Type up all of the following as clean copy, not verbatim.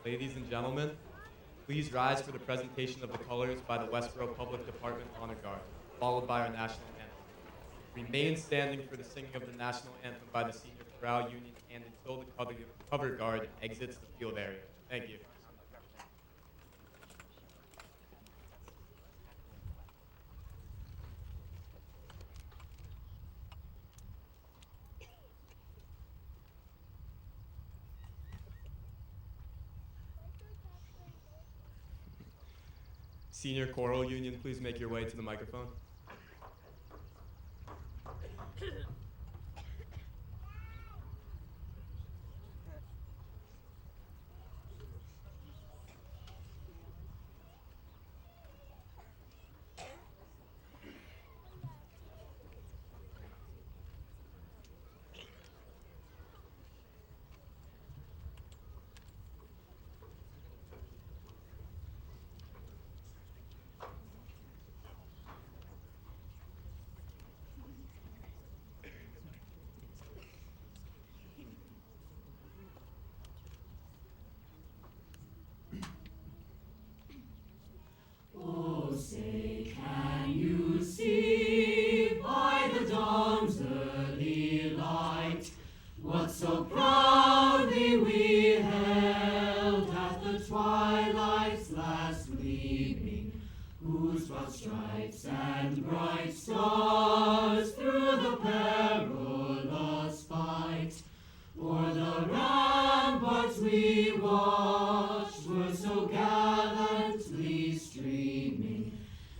Ladies and gentlemen, please rise for the presentation of the colors by the Westboro Public Department Honor Guard, followed by our national anthem. Remain standing for the singing of the national anthem by the Senior Chorale Union and until the cover guard exits the field area. Thank you. Senior Choral Union, please make your way to the microphone. Say, can you see by the dawn's early light what so proudly we held at the twilight's last gleaming, whose broad stripes and bright stars through the perilous fight o'er the ramparts we watched were so gallantly streaming.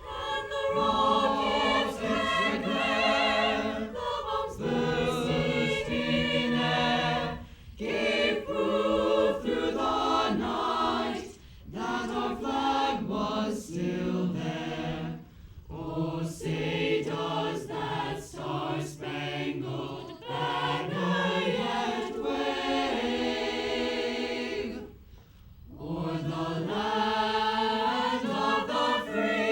And the rockets red glare, the bombs bursting in air, gave proof through the night that our flag was still there. Oh, say does that star-spangled banner yet wave o'er the land of the free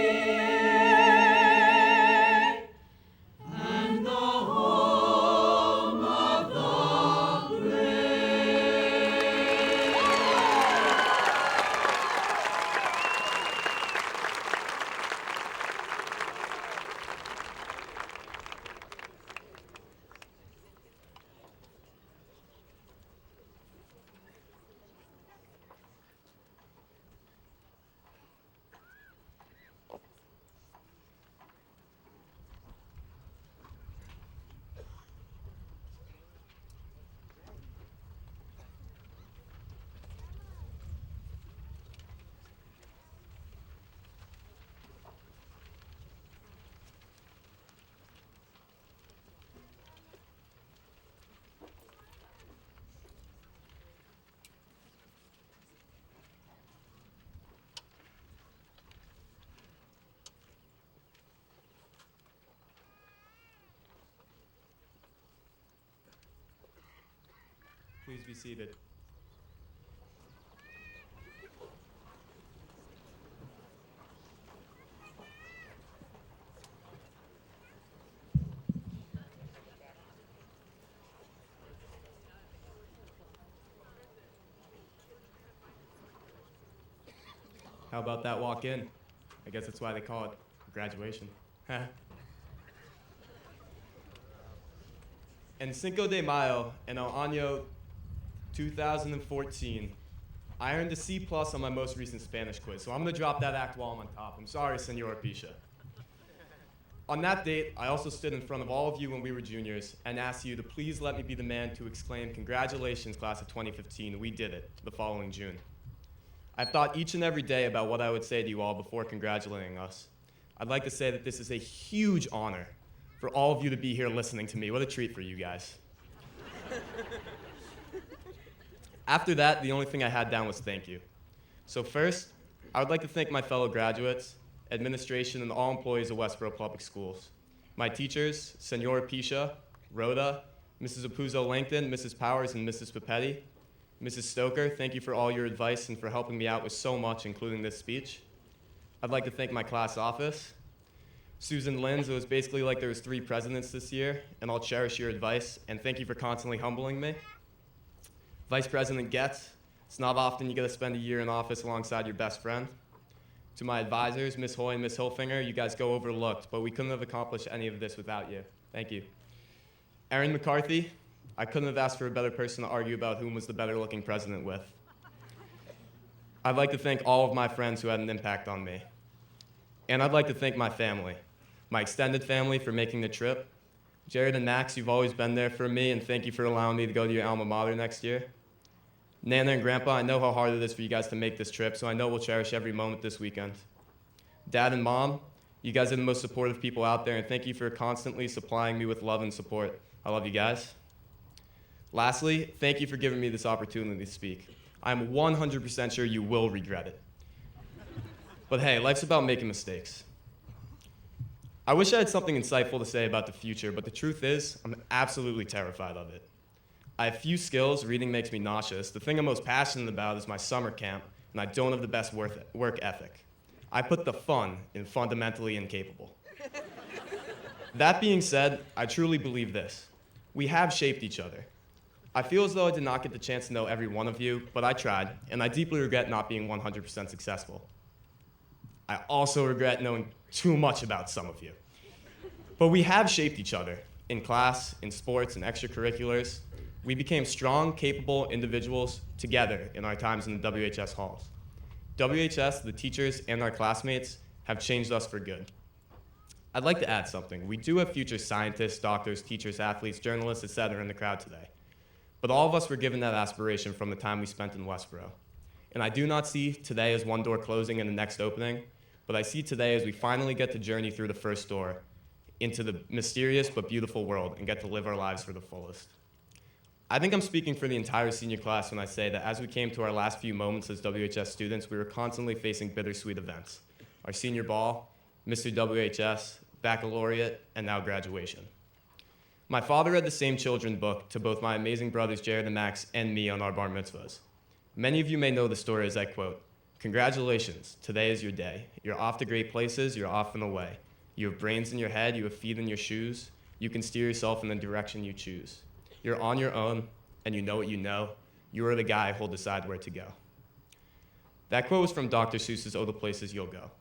and the home of the brave? Please be seated. How about that walk in? I guess that's why they call it graduation. En Cinco de Mayo en el año 2014, I earned a C+ on my most recent Spanish quiz, so I'm going to drop that act while I'm on top. I'm sorry, Senor Pisha. On that date, I also stood in front of all of you when we were juniors and asked you to please let me be the man to exclaim, "Congratulations, class of 2015, we did it," the following June. I've thought each and every day about what I would say to you all before congratulating us. I'd like to say that this is a huge honor for all of you to be here listening to me. What a treat for you guys. After that, the only thing I had down was thank you. So first, I would like to thank my fellow graduates, administration, and all employees of Westboro Public Schools. My teachers, Senora Pisha, Rhoda, Mrs. Apuzzo-Langton, Mrs. Powers, and Mrs. Papetti. Mrs. Stoker, thank you for all your advice and for helping me out with so much, including this speech. I'd like to thank my class office. Susan Linz, it was basically like there was 3 presidents this year, and I'll cherish your advice, and thank you for constantly humbling me. Vice President Getz, It's not often you get to spend a year in office alongside your best friend. To my advisors, Ms. Hoy and Ms. Hilfinger, you guys go overlooked, but we couldn't have accomplished any of this without you. Thank you. Erin McCarthy, I couldn't have asked for a better person to argue about whom was the better looking president with. I'd like to thank all of my friends who had an impact on me. And I'd like to thank my family, my extended family for making the trip. Jared and Max, you've always been there for me, and thank you for allowing me to go to your alma mater next year. Nana and Grandpa, I know how hard it is for you guys to make this trip, so I know we'll cherish every moment this weekend. Dad and Mom, you guys are the most supportive people out there, and thank you for constantly supplying me with love and support. I love you guys. Lastly, thank you for giving me this opportunity to speak. I'm 100% sure you will regret it. But hey, life's about making mistakes. I wish I had something insightful to say about the future, but the truth is, I'm absolutely terrified of it. I have few skills, reading makes me nauseous. The thing I'm most passionate about is my summer camp, and I don't have the best work ethic. I put the fun in fundamentally incapable. That being said, I truly believe this. We have shaped each other. I feel as though I did not get the chance to know every one of you, but I tried, and I deeply regret not being 100% successful. I also regret knowing too much about some of you. But we have shaped each other in class, in sports, and extracurriculars. We became strong, capable individuals together in our times in the WHS halls. WHS, the teachers, and our classmates have changed us for good. I'd like to add something. We do have future scientists, doctors, teachers, athletes, journalists, etc. in the crowd today. But all of us were given that aspiration from the time we spent in Westboro. And I do not see today as one door closing and the next opening, but I see today as we finally get to journey through the first door into the mysterious but beautiful world and get to live our lives for the fullest. I think I'm speaking for the entire senior class when I say that as we came to our last few moments as WHS students, we were constantly facing bittersweet events. Our senior ball, Mr. WHS, baccalaureate, and now graduation. My father read the same children's book to both my amazing brothers Jared and Max and me on our bar mitzvahs. Many of you may know the story as I quote, "Congratulations, today is your day. You're off to great places, you're off and away. You have brains in your head, you have feet in your shoes. You can steer yourself in the direction you choose. You're on your own, and you know what you know. You are the guy who'll decide where to go." That quote was from Dr. Seuss's Oh, the Places You'll Go.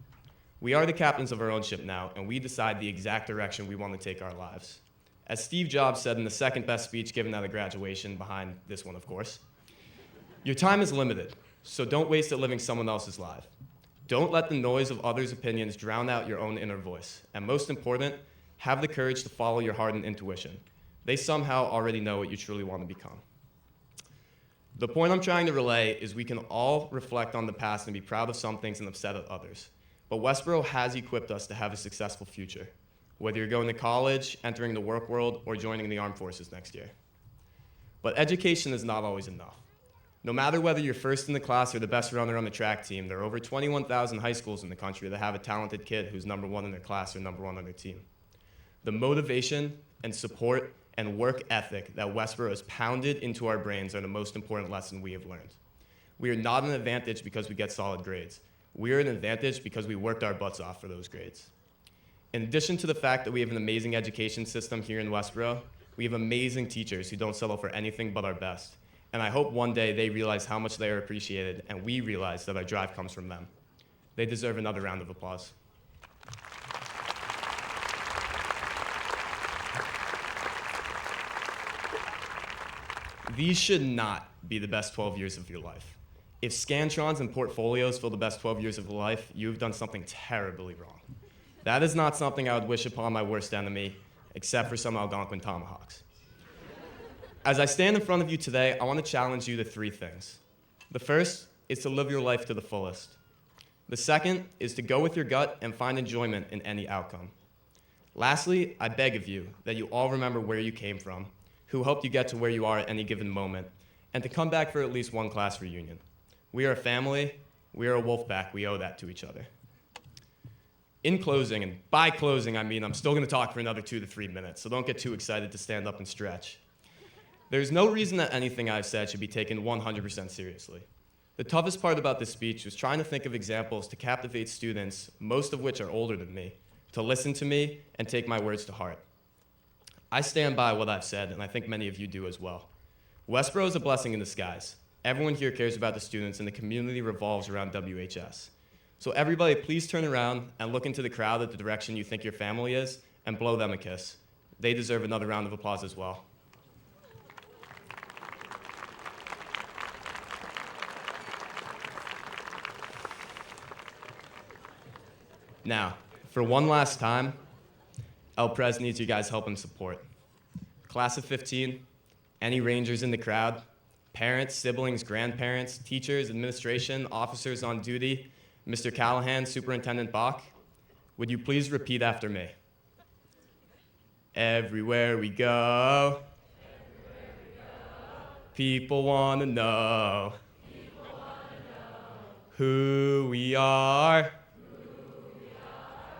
We are the captains of our own ship now, and we decide the exact direction we want to take our lives. As Steve Jobs said in the second best speech given at a graduation, behind this one, of course, your time is limited, so don't waste it living someone else's life. Don't let the noise of others' opinions drown out your own inner voice. And most important, have the courage to follow your heart and intuition. They somehow already know what you truly want to become. The point I'm trying to relay is we can all reflect on the past and be proud of some things and upset at others. But Westboro has equipped us to have a successful future, whether you're going to college, entering the work world, or joining the armed forces next year. But education is not always enough. No matter whether you're first in the class or the best runner on the track team, there are over 21,000 high schools in the country that have a talented kid who's number one in their class or number one on their team. The motivation and support and work ethic that Westboro has pounded into our brains are the most important lesson we have learned. We are not an advantage because we get solid grades. We are an advantage because we worked our butts off for those grades. In addition to the fact that we have an amazing education system here in Westboro, we have amazing teachers who don't settle for anything but our best. And I hope one day they realize how much they are appreciated and we realize that our drive comes from them. They deserve another round of applause. These should not be the best 12 years of your life. If Scantrons and portfolios fill the best 12 years of your life, you've done something terribly wrong. That is not something I would wish upon my worst enemy, except for some Algonquin tomahawks. As I stand in front of you today, I want to challenge you to three things. The first is to live your life to the fullest. The second is to go with your gut and find enjoyment in any outcome. Lastly, I beg of you that you all remember where you came from, who helped you get to where you are at any given moment, and to come back for at least one class reunion. We are a family, we are a wolf pack, we owe that to each other. In closing, and by closing I mean I'm still going to talk for another 2 to 3 minutes, so don't get too excited to stand up and stretch. There's no reason that anything I've said should be taken 100% seriously. The toughest part about this speech was trying to think of examples to captivate students, most of which are older than me, to listen to me and take my words to heart. I stand by what I've said, and I think many of you do as well. Westboro is a blessing in disguise. Everyone here cares about the students, and the community revolves around WHS. So everybody, please turn around and look into the crowd at the direction you think your family is, and blow them a kiss. They deserve another round of applause as well. Now, for one last time, El Pres needs you guys' help and support. Class of 15, any Rangers in the crowd, parents, siblings, grandparents, teachers, administration, officers on duty, Mr. Callahan, Superintendent Bach, would you please repeat after me? Everywhere we go, people want to know who we are.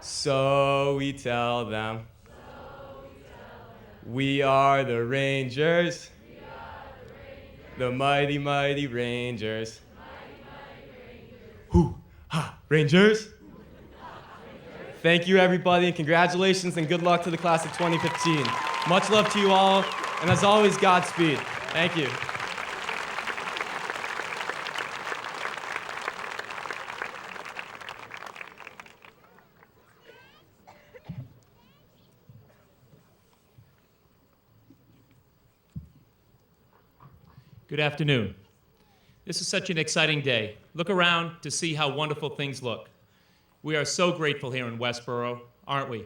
So we tell them, we are the Rangers, the mighty, mighty Rangers. Hoo, ha, Rangers. Thank you, everybody, and congratulations and good luck to the class of 2015. Much love to you all, and as always, Godspeed. Thank you. Good afternoon. This is such an exciting day. Look around to see how wonderful things look. We are so grateful here in Westboro, aren't we?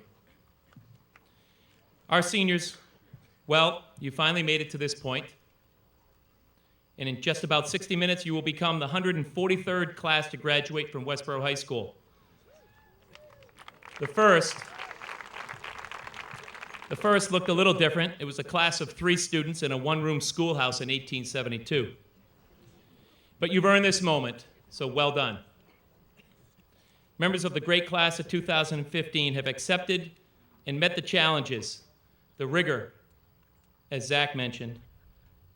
Our seniors, well, you finally made it to this point. And in just about 60 minutes, you will become the 143rd class to graduate from Westboro High School. The first looked a little different. It was a class of 3 students in a one-room schoolhouse in 1872. But you've earned this moment, so well done. Members of the great class of 2015 have accepted and met the challenges, the rigor, as Zach mentioned,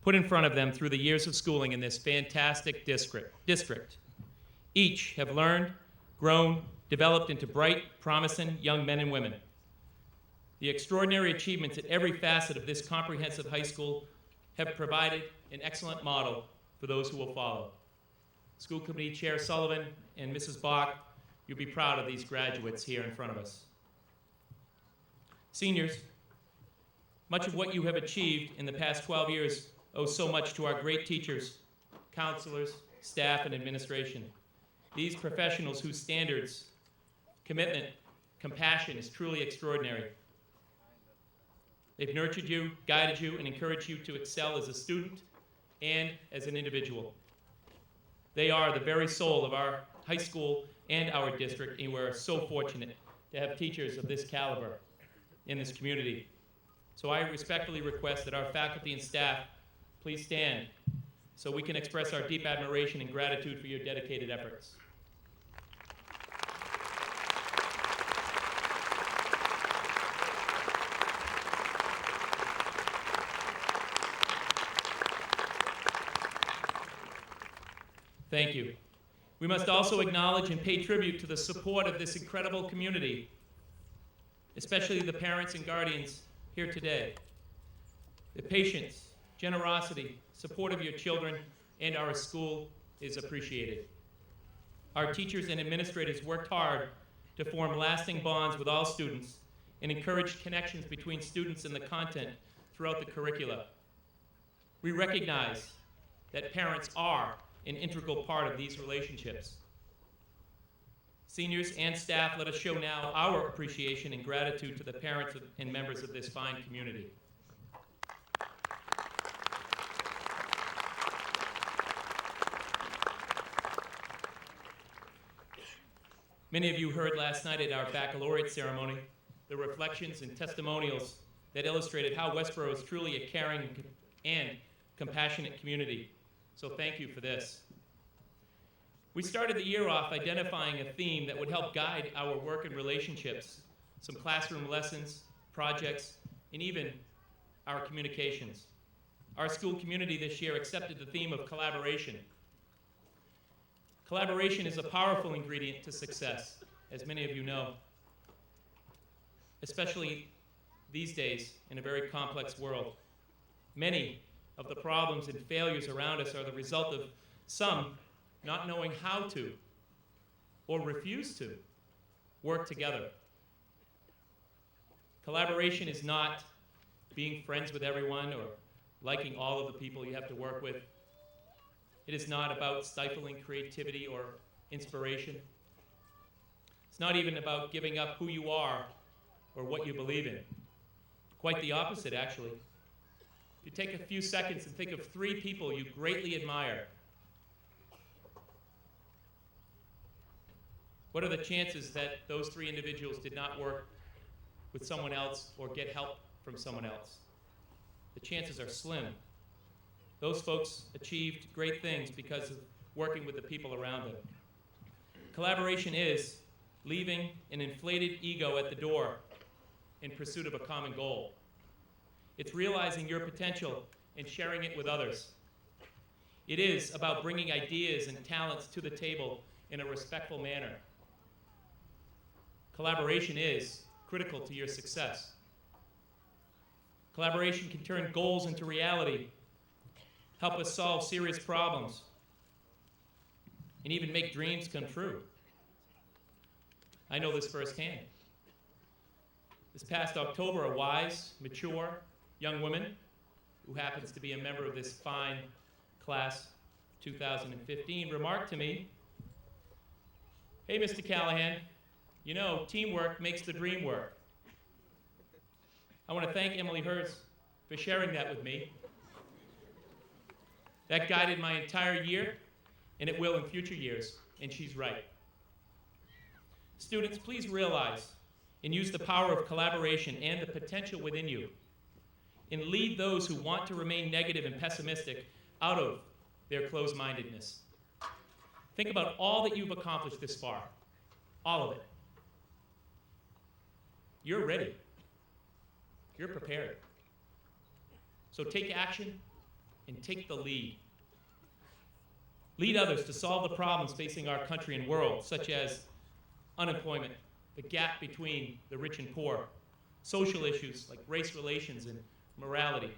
put in front of them through the years of schooling in this fantastic district. Each have learned, grown, developed into bright, promising young men and women. The extraordinary achievements at every facet of this comprehensive high school have provided an excellent model for those who will follow. School Committee Chair Sullivan and Mrs. Bach, you'll be proud of these graduates here in front of us. Seniors, much of what you have achieved in the past 12 years owes so much to our great teachers, counselors, staff, and administration. These professionals whose standards, commitment, compassion is truly extraordinary. They've nurtured you, guided you, and encouraged you to excel as a student and as an individual. They are the very soul of our high school and our district, and we're so fortunate to have teachers of this caliber in this community. So I respectfully request that our faculty and staff please stand so we can express our deep admiration and gratitude for your dedicated efforts. Thank you. We must also acknowledge and pay tribute to the support of this incredible community, especially the parents and guardians here today. The patience, generosity, support of your children and our school is appreciated. Our teachers and administrators worked hard to form lasting bonds with all students and encourage connections between students and the content throughout the curricula. We recognize that parents are an integral part of these relationships. Seniors and staff, let us show now our appreciation and gratitude to the parents and members of this fine community. Many of you heard last night at our baccalaureate ceremony the reflections and testimonials that illustrated how Westboro is truly a caring and compassionate community. So thank you for this. We started the year off identifying a theme that would help guide our work and relationships, some classroom lessons, projects, and even our communications. Our school community this year accepted the theme of collaboration. Collaboration is a powerful ingredient to success, as many of you know, especially these days in a very complex world. Many of the problems and failures around us are the result of some not knowing how to or refuse to work together. Collaboration is not being friends with everyone or liking all of the people you have to work with. It is not about stifling creativity or inspiration. It's not even about giving up who you are or what you believe in. Quite the opposite, actually. If you take a few seconds and think of 3 people you greatly admire, what are the chances that those 3 individuals did not work with someone else or get help from someone else? The chances are slim. Those folks achieved great things because of working with the people around them. Collaboration is leaving an inflated ego at the door in pursuit of a common goal. It's realizing your potential and sharing it with others. It is about bringing ideas and talents to the table in a respectful manner. Collaboration is critical to your success. Collaboration can turn goals into reality, help us solve serious problems, and even make dreams come true. I know this firsthand. This past October, a wise, mature young woman who happens to be a member of this fine class 2015 remarked to me, "Hey, Mr. Callahan, you know, teamwork makes the dream work." I want to thank Emily Hurst for sharing that with me. That guided my entire year, and it will in future years, and she's right. Students, please realize and use the power of collaboration and the potential within you, and lead those who want to remain negative and pessimistic out of their closed-mindedness. Think about all that you've accomplished this far, all of it. You're ready. You're prepared. So take action and take the lead. Lead others to solve the problems facing our country and world, such as unemployment, the gap between the rich and poor, social issues like race relations and morality.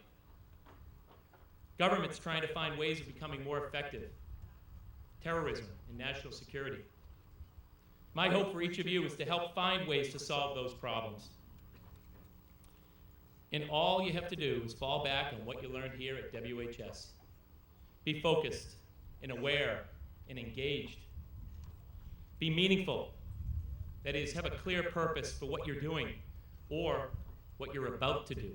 Governments trying to find ways of becoming more effective, terrorism and national security. My hope for each of you is to help find ways to solve those problems. And all you have to do is fall back on what you learned here at WHS. Be focused and aware and engaged. Be meaningful. That is, have a clear purpose for what you're doing or what you're about to do.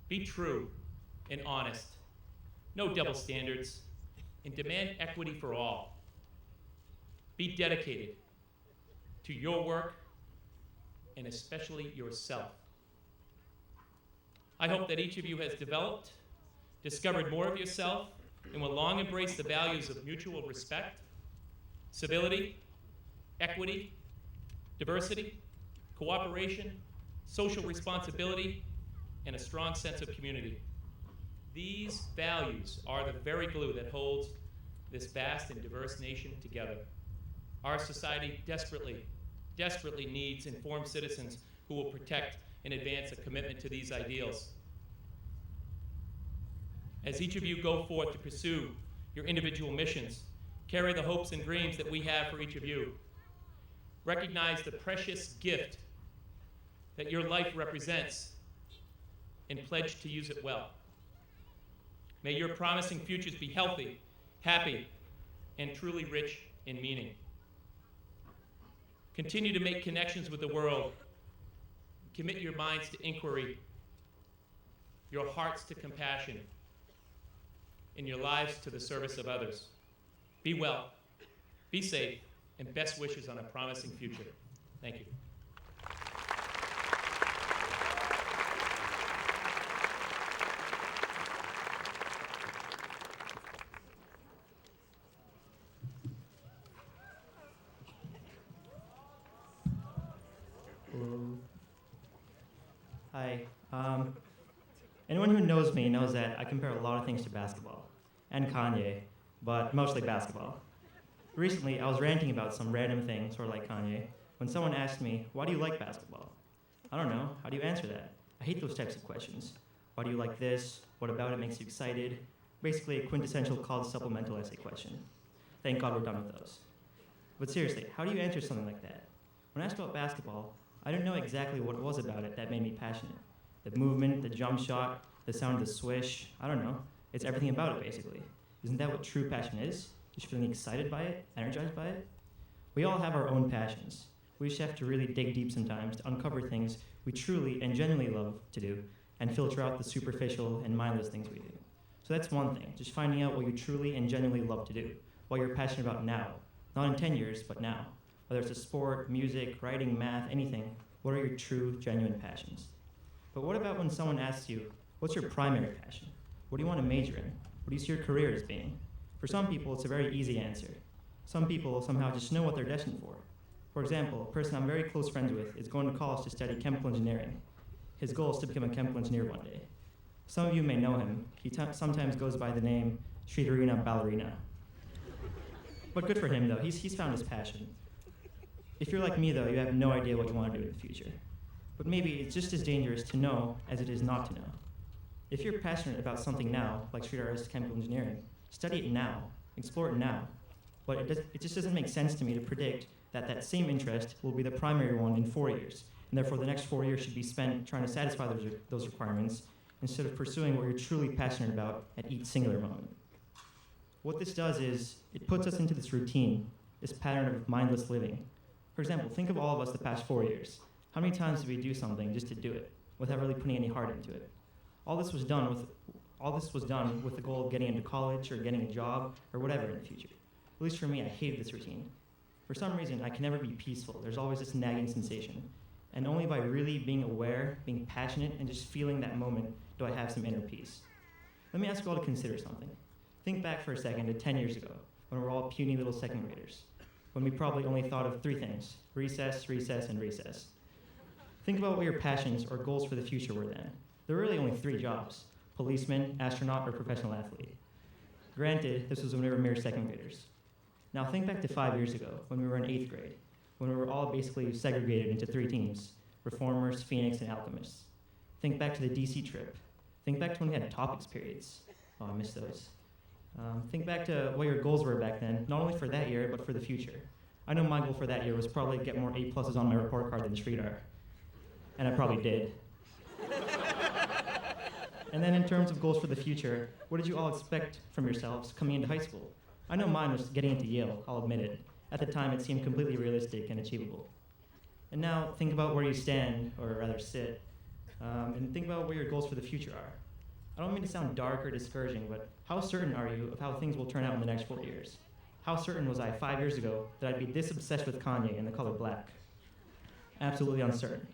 Be true and honest. No double standards. And demand equity for all. Be dedicated to your work and especially yourself. I hope that each of you has developed, discovered more of yourself, and will long embrace the values of mutual respect, civility, equity, diversity, cooperation, social responsibility, and a strong sense of community. These values are the very glue that holds this vast and diverse nation together. Our society desperately needs informed citizens who will protect and advance a commitment to these ideals. As each of you go forth to pursue your individual missions, carry the hopes and dreams that we have for each of you. Recognize the precious gift that your life represents and pledge to use it well. May your promising futures be healthy, happy, and truly rich in meaning. Continue to make connections with the world. Commit your minds to inquiry, your hearts to compassion, and your lives to the service of others. Be well, be safe, and best wishes on a promising future. Thank you. Hello. Hi. Anyone who knows me knows that I compare a lot of things to basketball, and Kanye, but mostly basketball. Recently, I was ranting about some random thing, sort of like Kanye, when someone asked me, "Why do you like basketball?" I don't know. How do you answer that? I hate those types of questions. Why do you like this? What about it makes you excited? Basically, a quintessential college supplemental essay question. Thank God we're done with those. But seriously, how do you answer something like that? When asked about basketball, I didn't know exactly what it was about it that made me passionate. The movement, the jump shot, the sound of the swish, I don't know. It's everything about it, basically. Isn't that what true passion is? Just feeling excited by it, energized by it? We all have our own passions. We just have to really dig deep sometimes to uncover things we truly and genuinely love to do and filter out the superficial and mindless things we do. So that's one thing, just finding out what you truly and genuinely love to do, what you're passionate about now. Not in 10 years, but now. Whether it's a sport, music, writing, math, anything, what are your true, genuine passions? But what about when someone asks you, what's your primary passion? What do you want to major in? What do you see your career as being? For some people, it's a very easy answer. Some people somehow just know what they're destined for. For example, a person I'm very close friends with is going to college to study chemical engineering. His goal is to become a chemical engineer one day. Some of you may know him. He sometimes goes by the name Sridharina Ballerina. But good for him, though. He's found his passion. If you're like me, though, you have no idea what you want to do in the future. But maybe it's just as dangerous to know as it is not to know. If you're passionate about something now, like Sridhar's chemical engineering, study it now, explore it now. But it just doesn't make sense to me to predict that that same interest will be the primary one in 4 years, and therefore the next 4 years should be spent trying to satisfy those requirements instead of pursuing what you're truly passionate about at each singular moment. What this does is, it puts us into this routine, this pattern of mindless living. For example, think of all of us the past 4 years. How many times did we do something just to do it, without really putting any heart into it? All this was done with the goal of getting into college or getting a job or whatever in the future. At least for me, I hated this routine. For some reason, I can never be peaceful. There's always this nagging sensation. And only by really being aware, being passionate, and just feeling that moment do I have some inner peace. Let me ask you all to consider something. Think back for a second to 10 years ago, when we were all puny little second graders, when we probably only thought of 3 things: recess, recess, and recess. Think about what your passions or goals for the future were then. There were really only 3 jobs: policeman, astronaut, or professional athlete. Granted, this was when we were mere second graders. Now think back to 5 years ago, when we were in 8th grade, when we were all basically segregated into 3 teams: reformers, Phoenix, and alchemists. Think back to the DC trip. Think back to when we had topics periods. Oh, I miss those. Think back to what your goals were back then, not only for that year, but for the future. I know my goal for that year was probably to get more A+ on my report card than Sridhar. And I probably did. And then in terms of goals for the future, what did you all expect from yourselves coming into high school? I know mine was getting into Yale, I'll admit it. At the time, it seemed completely realistic and achievable. And now, think about where you stand, or rather sit, and think about what your goals for the future are. I don't mean to sound dark or discouraging, but how certain are you of how things will turn out in the next 4 years? How certain was I 5 years ago that I'd be this obsessed with Kanye and the color black? Absolutely uncertain.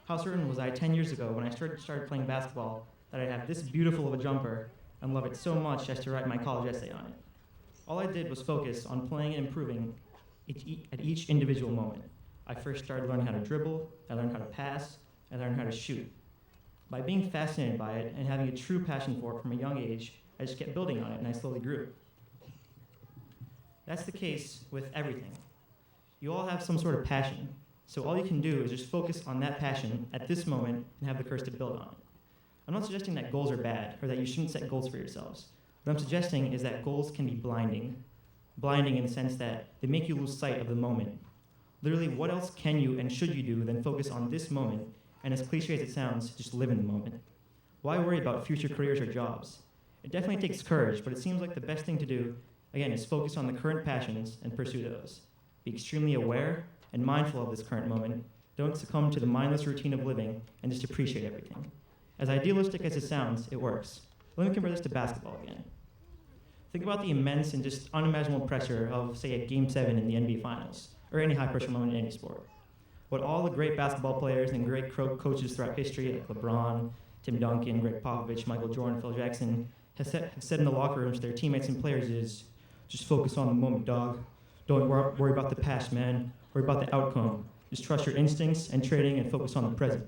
How certain was I 10 years ago when I started playing basketball that I'd have this beautiful of a jumper and love it so much as to write my college essay on it? All I did was focus on playing and improving at each individual moment. I first started learning how to dribble, I learned how to pass, I learned how to shoot. By being fascinated by it and having a true passion for it from a young age, I just kept building on it and I slowly grew. That's the case with everything. You all have some sort of passion, so all you can do is just focus on that passion at this moment and have the courage to build on it. I'm not suggesting that goals are bad or that you shouldn't set goals for yourselves. What I'm suggesting is that goals can be blinding. Blinding in the sense that they make you lose sight of the moment. Literally, what else can you and should you do than focus on this moment, and as cliche as it sounds, just live in the moment? Why worry about future careers or jobs? It definitely takes courage, but it seems like the best thing to do, again, is focus on the current passions and pursue those. Be extremely aware and mindful of this current moment. Don't succumb to the mindless routine of living, and just appreciate everything. As idealistic as it sounds, it works. Let me compare this to basketball again. Think about the immense and just unimaginable pressure of, say, a Game 7 in the NBA Finals, or any high-pressure moment in any sport. What all the great basketball players and great coaches throughout history, like LeBron, Tim Duncan, Greg Popovich, Michael Jordan, Phil Jackson, have said in the locker rooms to their teammates and players is, just focus on the moment, dog. Don't worry about the past, man. Worry about the outcome. Just trust your instincts and training and focus on the present.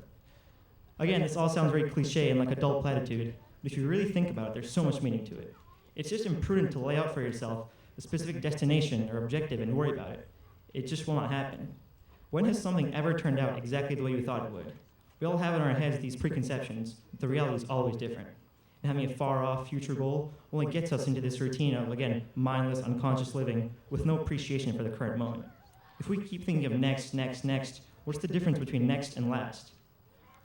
Again, this all sounds very cliche and like a dull platitude, but if you really think about it, there's so much meaning to it. It's just imprudent to lay out for yourself a specific destination or objective and worry about it. It just will not happen. When has something ever turned out exactly the way you thought it would? We all have in our heads these preconceptions, but the reality is always different. And having a far-off future goal only gets us into this routine of, again, mindless, unconscious living with no appreciation for the current moment. If we keep thinking of next, next, next, what's the difference between next and last?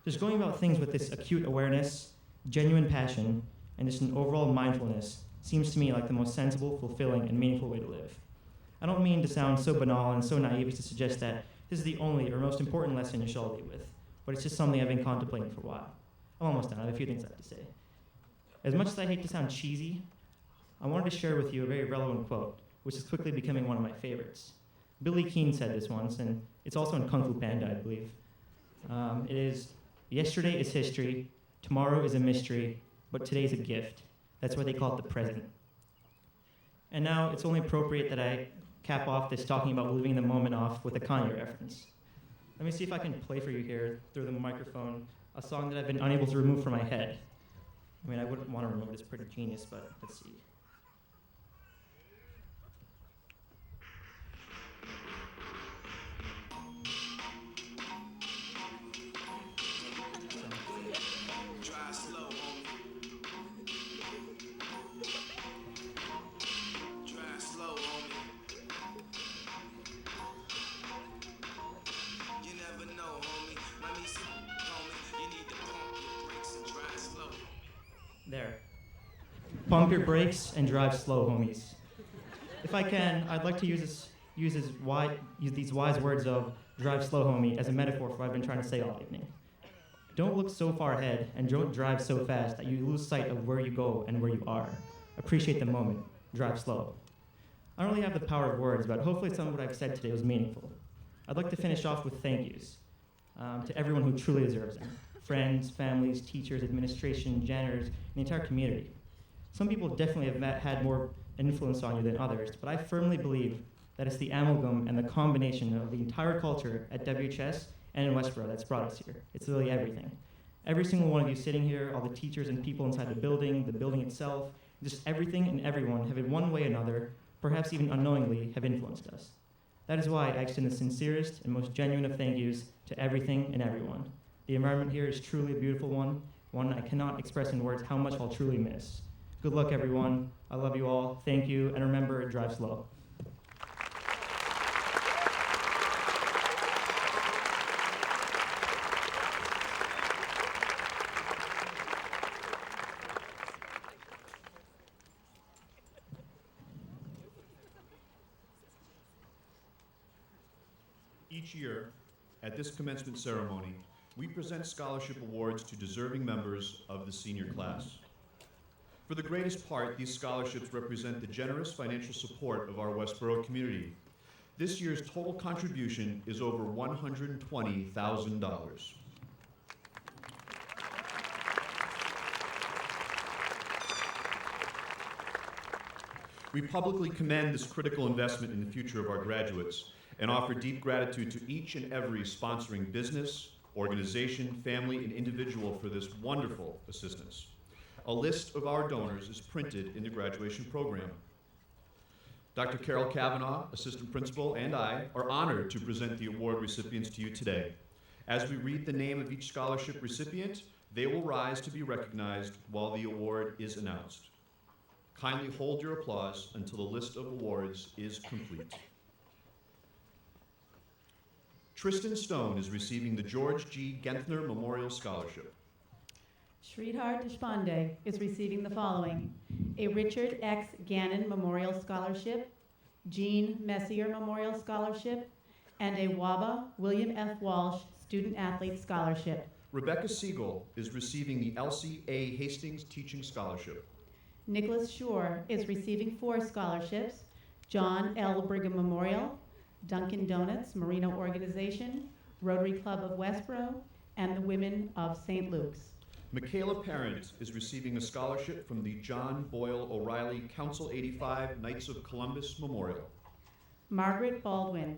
Just going about things with this acute awareness, genuine passion, and just an overall mindfulness seems to me like the most sensible, fulfilling, and meaningful way to live. I don't mean to sound so banal and so naive as to suggest that this is the only or most important lesson you shall lead with, but it's just something I've been contemplating for a while. I'm almost done. I have a few things I have to say. As much as I hate to sound cheesy, I wanted to share with you a very relevant quote, which is quickly becoming one of my favorites. Billy Keane said this once, and it's also in Kung Fu Panda, I believe. It is, "Yesterday is history, tomorrow is a mystery, but today's a gift." That's why they call it the present. And now it's only appropriate that I cap off this talking about living the moment off with a Kanye reference. Let me see if I can play for you here through the microphone a song that I've been unable to remove from my head. I mean, I wouldn't want to remove it, it's pretty genius, but let's see. Drive slow, homie. Drive slow, homie. You never know, homie. Let me see, homie. You need to pump your brakes and drive slow. There. Pump your brakes and drive slow, homies. If I can, I'd like to use these wise words of drive slow, homie, as a metaphor for what I've been trying to say all evening. Don't look so far ahead and don't drive so fast that you lose sight of where you go and where you are. Appreciate the moment. Drive slow. I don't really have the power of words, but hopefully some of what I've said today was meaningful. I'd like to finish off with thank yous to everyone who truly deserves them. Friends, families, teachers, administration, janitors, and the entire community. Some people definitely have had more influence on you than others, but I firmly believe that it's the amalgam and the combination of the entire culture at WHS and in Westboro that's brought us here. It's really everything. Every single one of you sitting here, all the teachers and people inside the building itself, just everything and everyone have in one way or another, perhaps even unknowingly, have influenced us. That is why I extend the sincerest and most genuine of thank yous to everything and everyone. The environment here is truly a beautiful one I cannot express in words how much I'll truly miss. Good luck, everyone. I love you all. Thank you, and remember, drive slow. Each year, at this commencement ceremony, we present scholarship awards to deserving members of the senior class. For the greatest part, these scholarships represent the generous financial support of our Westboro community. This year's total contribution is over $120,000. We publicly commend this critical investment in the future of our graduates and offer deep gratitude to each and every sponsoring business, organization, family, and individual for this wonderful assistance. A list of our donors is printed in the graduation program. Dr. Carol Kavanaugh, Assistant Principal, and I are honored to present the award recipients to you today. As we read the name of each scholarship recipient, they will rise to be recognized while the award is announced. Kindly hold your applause until the list of awards is complete. Tristan Stone is receiving the George G. Genthner Memorial Scholarship. Sridhar Deshpande is receiving the following: a Richard X. Gannon Memorial Scholarship, Jean Messier Memorial Scholarship, and a WABA William F. Walsh Student Athlete Scholarship. Rebecca Siegel is receiving the Elsie A. Hastings Teaching Scholarship. Nicholas Shore is receiving 4 scholarships: John L. Brigham Memorial, Dunkin' Donuts Merino Organization, Rotary Club of Westboro, and the Women of St. Luke's. Michaela Parent is receiving a scholarship from the John Boyle O'Reilly Council 85 Knights of Columbus Memorial. Margaret Baldwin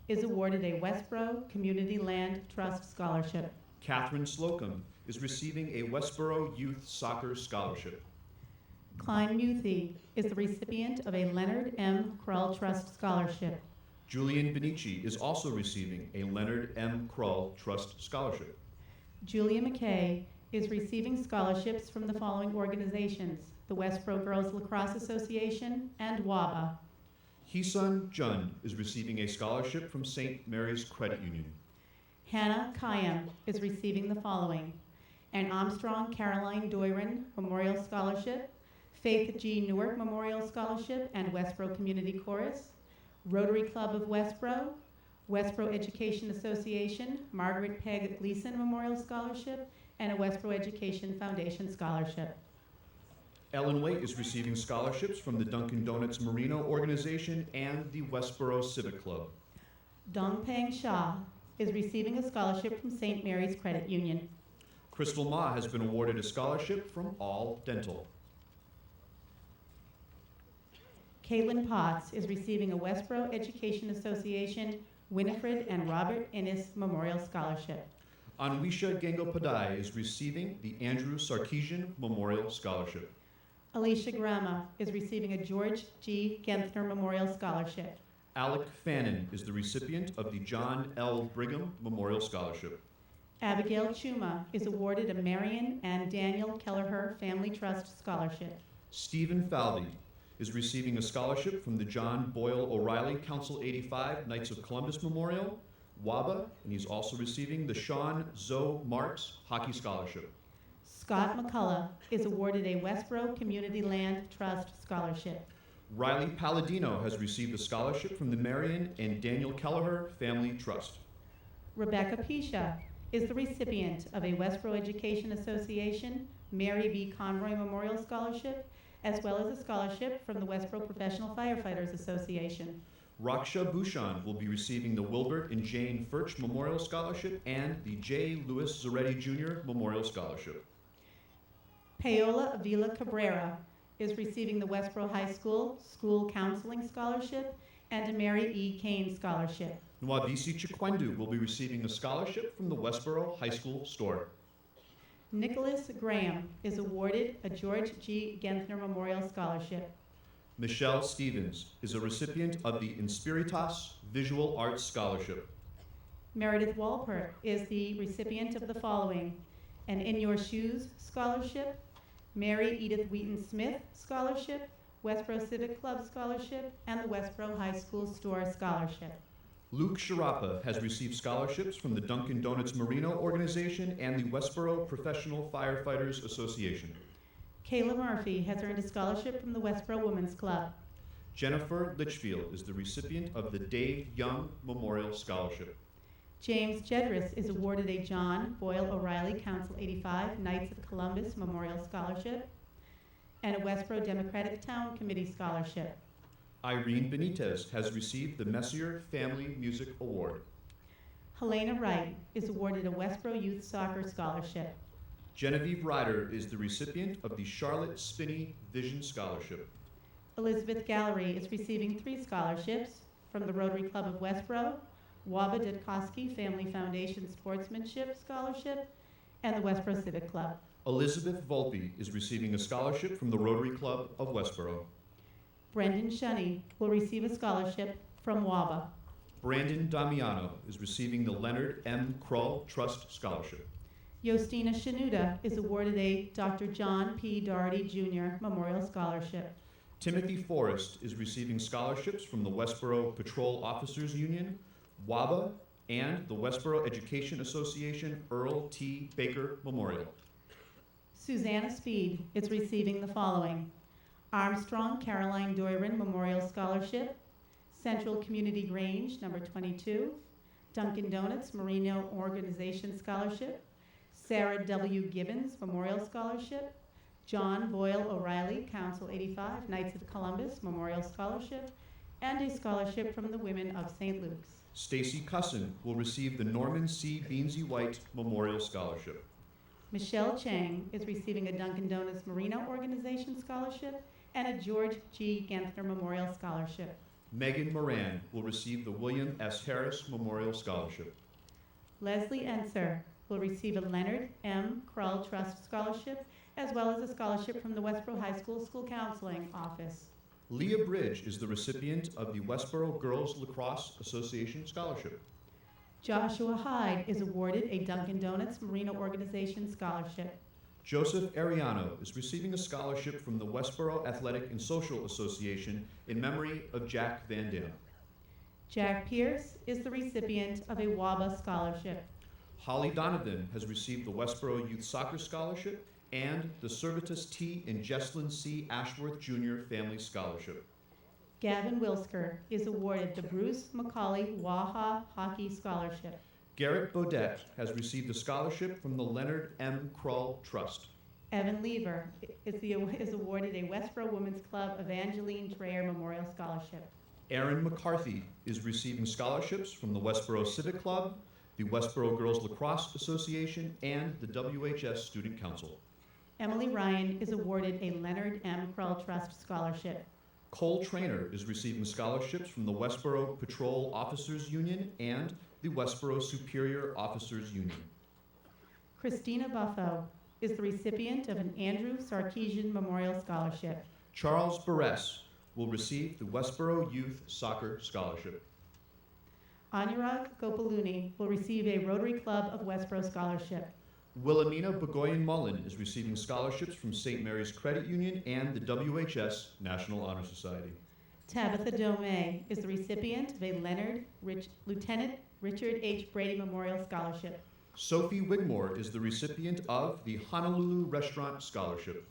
is awarded a Westboro Community Land Trust Scholarship. Catherine Slocum is receiving a Westboro Youth Soccer Scholarship. Klein Muthy is the recipient of a Leonard M. Krull Trust Scholarship. Julian Benici is also receiving a Leonard M. Krull Trust Scholarship. Julia McKay is receiving scholarships from the following organizations: the Westboro Girls Lacrosse Association and WABA. Heesun Jun is receiving a scholarship from St. Mary's Credit Union. Hannah Kayam is receiving the following: an Armstrong Caroline Doiron Memorial Scholarship, Faith G. Newark Memorial Scholarship and Westboro Community Chorus, Rotary Club of Westboro, Westboro Education Association, Margaret Peg Gleason Memorial Scholarship, and a Westboro Education Foundation Scholarship. Ellen Waite is receiving scholarships from the Dunkin' Donuts Merino Organization and the Westboro Civic Club. Dongpeng Shah is receiving a scholarship from St. Mary's Credit Union. Crystal Ma has been awarded a scholarship from All Dental. Caitlin Potts is receiving a Westboro Education Association Winifred and Robert Innes Memorial Scholarship. Anwisha Gangopadai is receiving the Andrew Sarkeesian Memorial Scholarship. Alicia Grama is receiving a George G. Genthner Memorial Scholarship. Alec Fannin is the recipient of the John L. Brigham Memorial Scholarship. Abigail Chuma is awarded a Marion and Daniel Kelleher Family Trust Scholarship. Stephen Falvey is receiving a scholarship from the John Boyle O'Reilly Council 85 Knights of Columbus Memorial, WABA, and he's also receiving the Sean Zoe Marks Hockey Scholarship. Scott McCullough is awarded a Westboro Community Land Trust Scholarship. Riley Palladino has received a scholarship from the Marion and Daniel Kelleher Family Trust. Rebecca Pisha is the recipient of a Westboro Education Association Mary B. Conroy Memorial Scholarship, as well as a scholarship from the Westboro Professional Firefighters Association. Raksha Bhushan will be receiving the Wilbert and Jane Furch Memorial Scholarship and the J. Louis Zaretti Jr. Memorial Scholarship. Paola Avila Cabrera is receiving the Westboro High School School Counseling Scholarship and a Mary E. Kane Scholarship. Nwabisi Chikwendu will be receiving a scholarship from the Westboro High School Store. Nicholas Graham is awarded a George G. Genthner Memorial Scholarship. Michelle Stevens is a recipient of the Inspiritas Visual Arts Scholarship. Meredith Walpert is the recipient of the following: an In Your Shoes Scholarship, Mary Edith Wheaton Smith Scholarship, Westboro Civic Club Scholarship, and the Westboro High School Store Scholarship. Luke Sharapa has received scholarships from the Dunkin' Donuts Merino Organization and the Westboro Professional Firefighters Association. Kayla Murphy has earned a scholarship from the Westboro Women's Club. Jennifer Litchfield is the recipient of the Dave Young Memorial Scholarship. James Jedris is awarded a John Boyle O'Reilly Council 85 Knights of Columbus Memorial Scholarship and a Westboro Democratic Town Committee Scholarship. Irene Benitez has received the Messier Family Music Award. Helena Wright is awarded a Westboro Youth Soccer Scholarship. Genevieve Ryder is the recipient of the Charlotte Spinney Vision Scholarship. Elizabeth Gallery is receiving 3 scholarships from the Rotary Club of Westboro, Waba Dudkowski Family Foundation Sportsmanship Scholarship, and the Westboro Civic Club. Elizabeth Volpe is receiving a scholarship from the Rotary Club of Westboro. Brendan Shunny will receive a scholarship from WABA. Brandon Damiano is receiving the Leonard M. Krull Trust Scholarship. Yostina Shanuda is awarded a Dr. John P. Doherty Jr. Memorial Scholarship. Timothy Forrest is receiving scholarships from the Westboro Patrol Officers Union, WABA, and the Westboro Education Association Earl T. Baker Memorial. Susanna Speed is receiving the following: Armstrong Caroline Doiron Memorial Scholarship, Central Community Grange, number 22, Dunkin' Donuts Merino Organization Scholarship, Sarah W. Gibbons Memorial Scholarship, John Boyle O'Reilly Council 85 Knights of Columbus Memorial Scholarship, and a scholarship from the Women of St. Luke's. Stacy Cusson will receive the Norman C. Beansy White Memorial Scholarship. Michelle Chang is receiving a Dunkin' Donuts Merino Organization Scholarship and a George G. Genthner Memorial Scholarship. Megan Moran will receive the William S. Harris Memorial Scholarship. Leslie Enser will receive a Leonard M. Krull Trust Scholarship, as well as a scholarship from the Westboro High School School Counseling Office. Leah Bridge is the recipient of the Westboro Girls Lacrosse Association Scholarship. Joshua Hyde is awarded a Dunkin' Donuts Marina Organization Scholarship. Joseph Ariano is receiving a scholarship from the Westboro Athletic and Social Association in memory of Jack Van Dam. Jack Pierce is the recipient of a WABA Scholarship. Holly Donovan has received the Westboro Youth Soccer Scholarship and the Servetus T. and Jesslyn C. Ashworth Jr. Family Scholarship. Gavin Wilsker is awarded the Bruce McCauley Waha Hockey Scholarship. Garrett Bodette has received a scholarship from the Leonard M. Krull Trust. Evan Lever is awarded a Westboro Women's Club Evangeline Dreyer Memorial Scholarship. Aaron McCarthy is receiving scholarships from the Westboro Civic Club, the Westboro Girls Lacrosse Association, and the WHS Student Council. Emily Ryan is awarded a Leonard M. Krull Trust Scholarship. Cole Traynor is receiving scholarships from the Westboro Patrol Officers Union and the Westboro Superior Officers Union. Christina Buffo is the recipient of an Andrew Sarkeesian Memorial Scholarship. Charles Barres will receive the Westboro Youth Soccer Scholarship. Anurag Gopaluni will receive a Rotary Club of Westboro Scholarship. Wilhelmina Begoyan Mullen is receiving scholarships from St. Mary's Credit Union and the WHS National Honor Society. Tabitha Domey is the recipient of a Lieutenant Richard H. Brady Memorial Scholarship. Sophie Wigmore is the recipient of the Honolulu Restaurant Scholarship.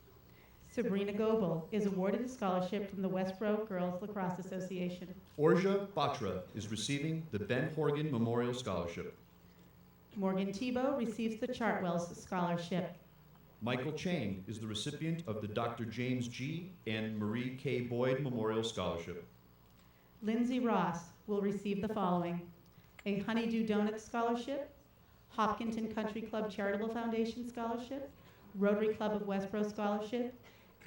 Sabrina Goebel is awarded a scholarship from the Westboro Girls Lacrosse Association. Orja Batra is receiving the Ben Horgan Memorial Scholarship. Morgan Tebow receives the Chartwells Scholarship. Michael Chang is the recipient of the Dr. James G. and Marie K. Boyd Memorial Scholarship. Lindsay Ross will receive the following: a Honeydew Donuts Scholarship, Hopkinton Country Club Charitable Foundation Scholarship, Rotary Club of Westboro Scholarship,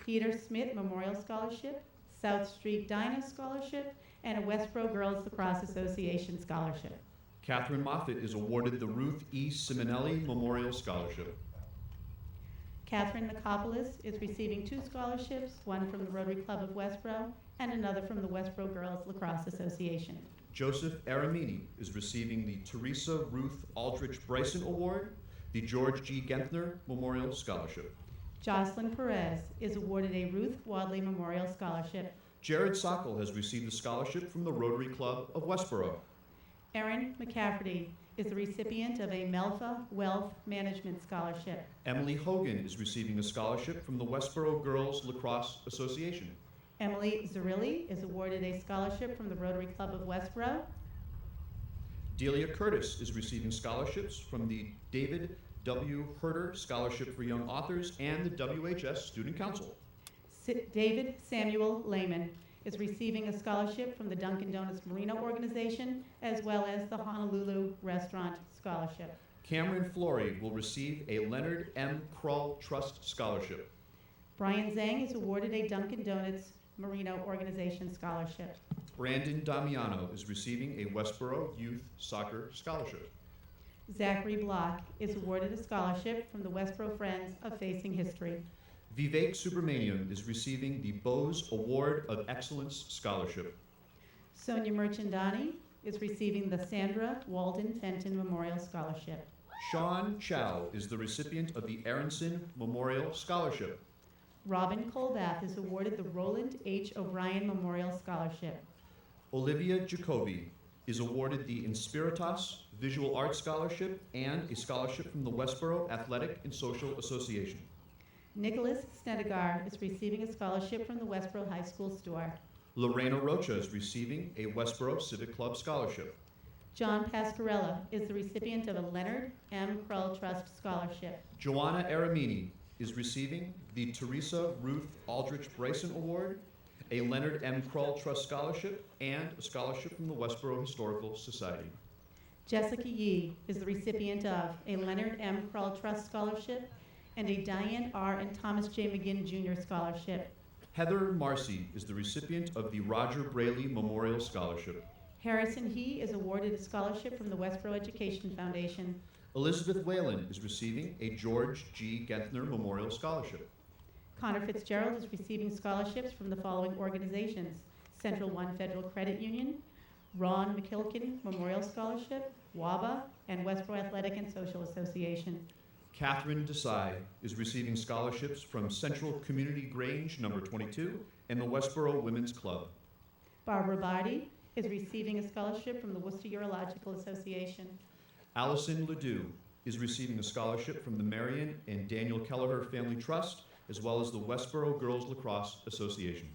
Peter Smith Memorial Scholarship, South Street Dinah Scholarship, and a Westboro Girls Lacrosse Association Scholarship. Catherine Moffitt is awarded the Ruth E. Simonelli Memorial Scholarship. Catherine Nikopoulos is receiving 2 scholarships, one from the Rotary Club of Westboro and another from the Westboro Girls Lacrosse Association. Joseph Aramini is receiving the Teresa Ruth Aldrich Bryson Award, the George G. Genthner Memorial Scholarship. Jocelyn Perez is awarded a Ruth Wadley Memorial Scholarship. Jared Sokol has received a scholarship from the Rotary Club of Westboro. Erin McCafferty is the recipient of a Melfa Wealth Management Scholarship. Emily Hogan is receiving a scholarship from the Westboro Girls Lacrosse Association. Emily Zerilli is awarded a scholarship from the Rotary Club of Westboro. Delia Curtis is receiving scholarships from the David W. Herter Scholarship for Young Authors and the WHS Student Council. David Samuel Lehman is receiving a scholarship from the Dunkin' Donuts Marina Organization, as well as the Honolulu Restaurant Scholarship. Cameron Flory will receive a Leonard M. Krull Trust Scholarship. Brian Zhang is awarded a Dunkin' Donuts Marina Organization Scholarship. Brandon Damiano is receiving a Westboro Youth Soccer Scholarship. Zachary Block is awarded a scholarship from the Westboro Friends of Facing History. Vivek Subramaniam is receiving the Bose Award of Excellence Scholarship. Sonia Merchandani is receiving the Sandra Walden Fenton Memorial Scholarship. Sean Chow is the recipient of the Aronson Memorial Scholarship. Robin Colbath is awarded the Roland H. O'Brien Memorial Scholarship. Olivia Jacobi is awarded the Inspiritas Visual Arts Scholarship and a scholarship from the Westboro Athletic and Social Association. Nicholas Snedegar is receiving a scholarship from the Westboro High School Store. Lorena Rocha is receiving a Westboro Civic Club Scholarship. John Pascarella is the recipient of a Leonard M. Krull Trust Scholarship. Joanna Aramini is receiving the Teresa Ruth Aldrich Bryson Award, a Leonard M. Krull Trust Scholarship, and a scholarship from the Westboro Historical Society. Jessica Yee is the recipient of a Leonard M. Krull Trust Scholarship and a Diane R. and Thomas J. McGinn Jr. Scholarship. Heather Marcy is the recipient of the Roger Braley Memorial Scholarship. Harrison He is awarded a scholarship from the Westboro Education Foundation. Elizabeth Whalen is receiving a George G. Genthner Memorial Scholarship. Connor Fitzgerald is receiving scholarships from the following organizations: Central One Federal Credit Union, Ron McKilkin Memorial Scholarship, WABA, and Westboro Athletic and Social Association. Catherine Desai is receiving scholarships from Central Community Grange, number 22, and the Westboro Women's Club. Barbara Barty is receiving a scholarship from the Worcester Urological Association. Allison Ledoux is receiving a scholarship from the Marion and Daniel Kelleher Family Trust, as well as the Westboro Girls Lacrosse Association.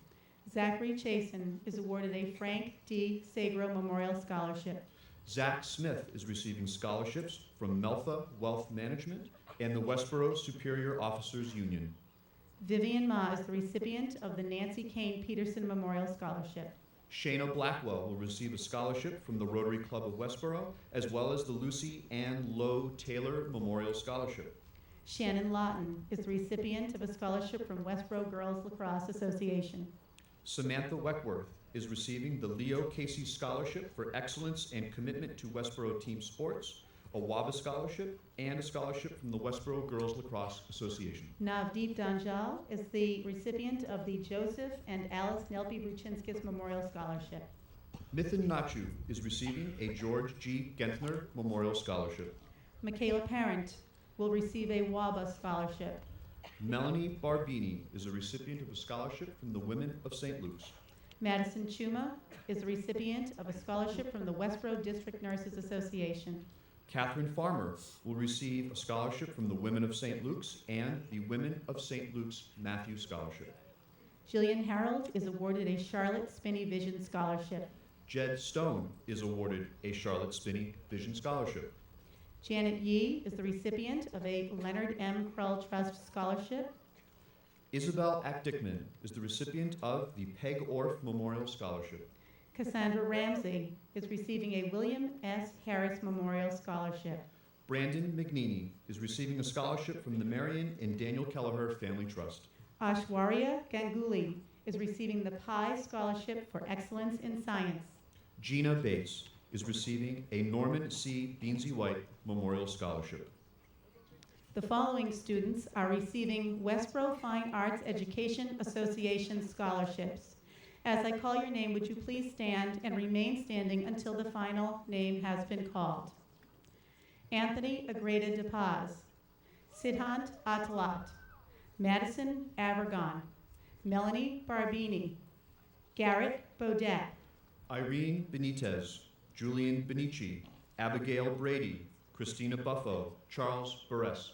Zachary Chasen is awarded a Frank D. Sagro Memorial Scholarship. Zach Smith is receiving scholarships from Melfa Wealth Management and the Westboro Superior Officers Union. Vivian Ma is the recipient of the Nancy Kane Peterson Memorial Scholarship. Shayna Blackwell will receive a scholarship from the Rotary Club of Westboro, as well as the Lucy Ann Lowe Taylor Memorial Scholarship. Shannon Lawton is the recipient of a scholarship from Westboro Girls Lacrosse Association. Samantha Weckworth is receiving the Leo Casey Scholarship for Excellence and Commitment to Westboro Team Sports, a WABA scholarship, and a scholarship from the Westboro Girls Lacrosse Association. Navdeep Danjal is the recipient of the Joseph and Alice Nelby Bruchinskis Memorial Scholarship. Mithin Nachu is receiving a George G. Gentner Memorial Scholarship. Michaela Parent will receive a WABA scholarship. Melanie Barbini is a recipient of a scholarship from the Women of St. Luke's. Madison Chuma is the recipient of a scholarship from the Westboro District Nurses Association. Catherine Farmer will receive a scholarship from the Women of St. Luke's and the Women of St. Luke's Matthew Scholarship. Jillian Harold is awarded a Charlotte Spinney Vision Scholarship. Jed Stone is awarded a Charlotte Spinney Vision Scholarship. Janet Yee is the recipient of a Leonard M. Krull Trust Scholarship. Isabel Ackdickman is the recipient of the Peg Orff Memorial Scholarship. Cassandra Ramsey is receiving a William S. Harris Memorial Scholarship. Brandon McNeely is receiving a scholarship from the Marion and Daniel Kelleher Family Trust. Ashwarya Ganguly is receiving the Pi Scholarship for Excellence in Science. Gina Bates is receiving a Norman C. Beansy White Memorial Scholarship. The following students are receiving Westboro Fine Arts Education Association scholarships. As I call your name, would you please stand and remain standing until the final name has been called? Anthony Agreda de Paz, Sidhant Atalat, Madison Avergon, Melanie Barbini, Garrett Baudet, Irene Benitez, Julian Benici, Abigail Brady, Christina Buffo, Charles Burress.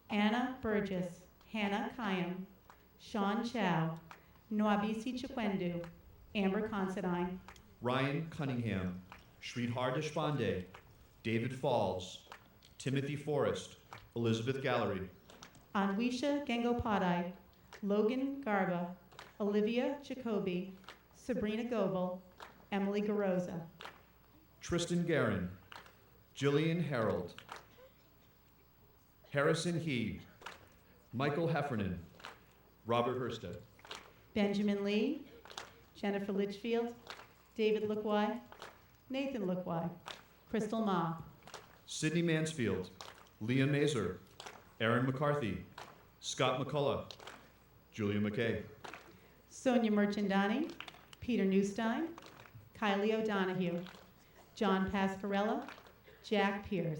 Anna Burgess, Hannah Kayam, Sean Chow, Nwabisi Chikwendu, Amber Considine, Ryan Cunningham, Sridhar Deshpande, David Falls, Timothy Forrest, Elizabeth Gallery. Anwisha Gangopadai, Logan Garba, Olivia Jacoby, Sabrina Goebel, Emily Garoza. Tristan Guerin, Jillian Harold, Harrison He, Michael Heffernan, Robert Hursted. Benjamin Lee, Jennifer Litchfield, David Lookwai, Nathan Lookwai, Crystal Ma. Sydney Mansfield, Leah Mazer, Aaron McCarthy, Scott McCullough, Julia McKay. Sonia Merchandani, Peter Newstein, Kylie O'Donohue, John Pascarella, Jack Pierce.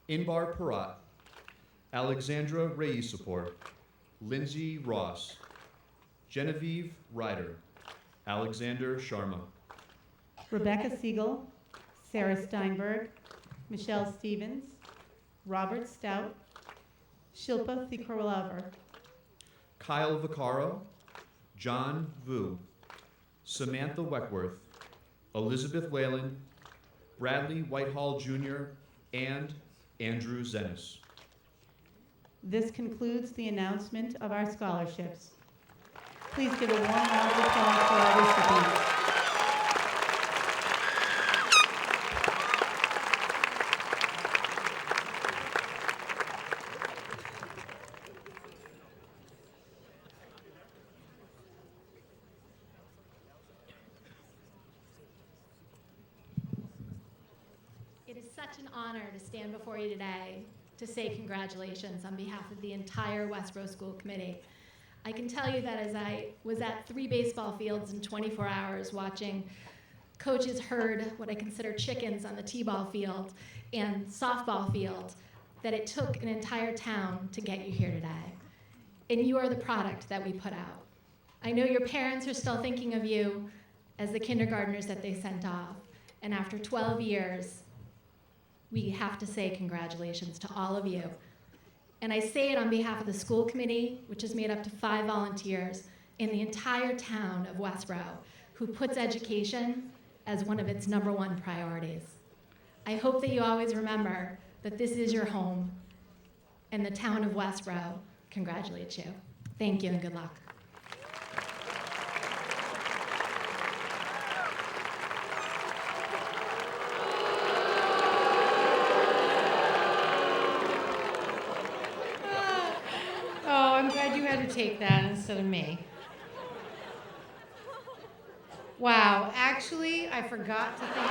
Inbar Parat, Alexandra Reisapor, Lindsay Ross, Genevieve Ryder, Alexander Sharma. Rebecca Siegel, Sarah Steinberg, Michelle Stevens, Robert Stout, Shilpa Thikorlaver, Kyle Vaccaro, John Vu, Samantha Weckworth, Elizabeth Whalen, Bradley Whitehall Jr., and Andrew Zenis. This concludes the announcement of our scholarships. Please give a warm round of applause for our recipients. It is such an honor to stand before you today to say congratulations on behalf of the entire Westboro School Committee. I can tell you that as I was at 3 baseball fields in 24 hours watching coaches herd what I consider chickens on the t-ball field and softball field, that it took an entire town to get you here today. And you are the product that we put out. I know your parents are still thinking of you as the kindergartners that they sent off. And after 12 years, we have to say congratulations to all of you. And I say it on behalf of the school committee, which is made up to 5 volunteers in the entire town of Westboro, who puts education as one of its #1 priorities. I hope that you always remember that this is your home, and the town of Westboro congratulates you. Thank you and good luck. Oh, I'm glad you had to take that instead of me. Wow, actually, I forgot to think.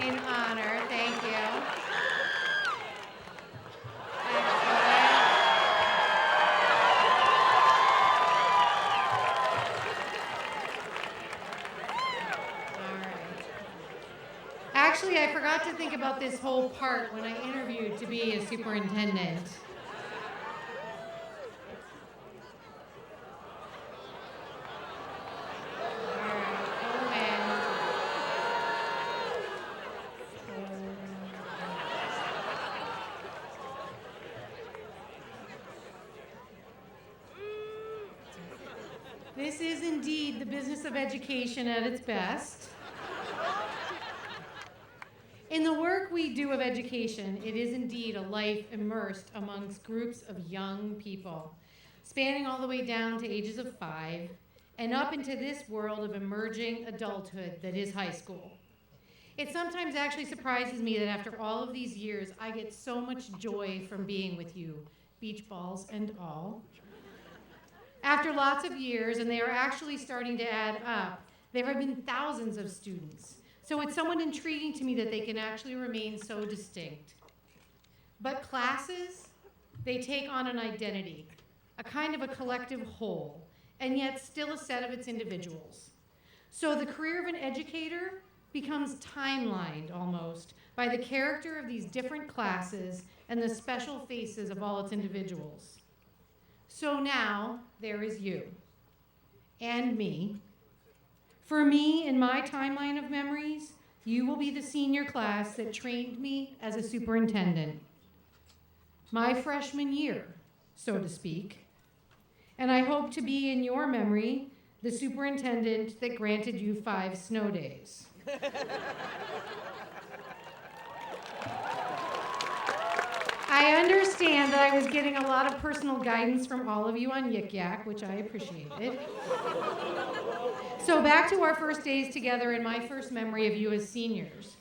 In honor, thank you. Actually, I forgot to think about this whole part when I interviewed to be a superintendent. This is indeed the business of education at its best. In the work we do of education, it is indeed a life immersed amongst groups of young people, spanning all the way down to ages of 5, and up into this world of emerging adulthood that is high school. It sometimes actually surprises me that after all of these years, I get so much joy from being with you, beach balls and all. After lots of years, and they are actually starting to add up, there have been thousands of students. So it's somewhat intriguing to me that they can actually remain so distinct. But classes, they take on an identity, a kind of a collective whole, and yet still a set of its individuals. So the career of an educator becomes timelined almost by the character of these different classes and the special faces of all its individuals. So now, there is you, and me. For me, in my timeline of memories, you will be the senior class that trained me as a superintendent. My freshman year, so to speak. And I hope to be in your memory, the superintendent that granted you 5 snow days. I understand that I was getting a lot of personal guidance from all of you on Yik Yak, which I appreciated. So back to our first days together and my first memory of you as seniors.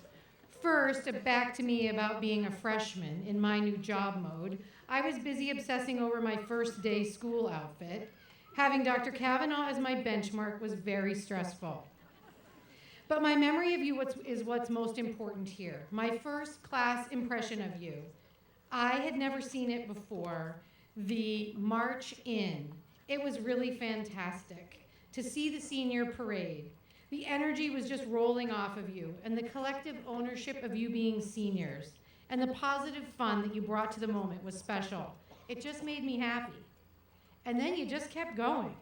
First, back to me about being a freshman in my new job mode. I was busy obsessing over my first day school outfit. Having Dr. Kavanaugh as my benchmark was very stressful. But my memory of you is what's most important here. My first class impression of you. I had never seen it before, the march in. It was really fantastic to see the senior parade. The energy was just rolling off of you, and the collective ownership of you being seniors, and the positive fun that you brought to the moment was special. It just made me happy. And then you just kept going.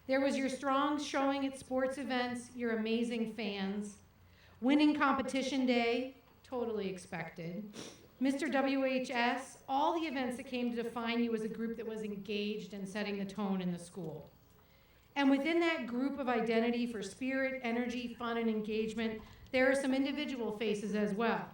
There was your strong showing at sports events, your amazing fans, winning competition day, totally expected. Mr. WHS, all the events that came to define you as a group that was engaged and setting the tone in the school. And within that group of identity for spirit, energy, fun, and engagement, there are some individual faces as well.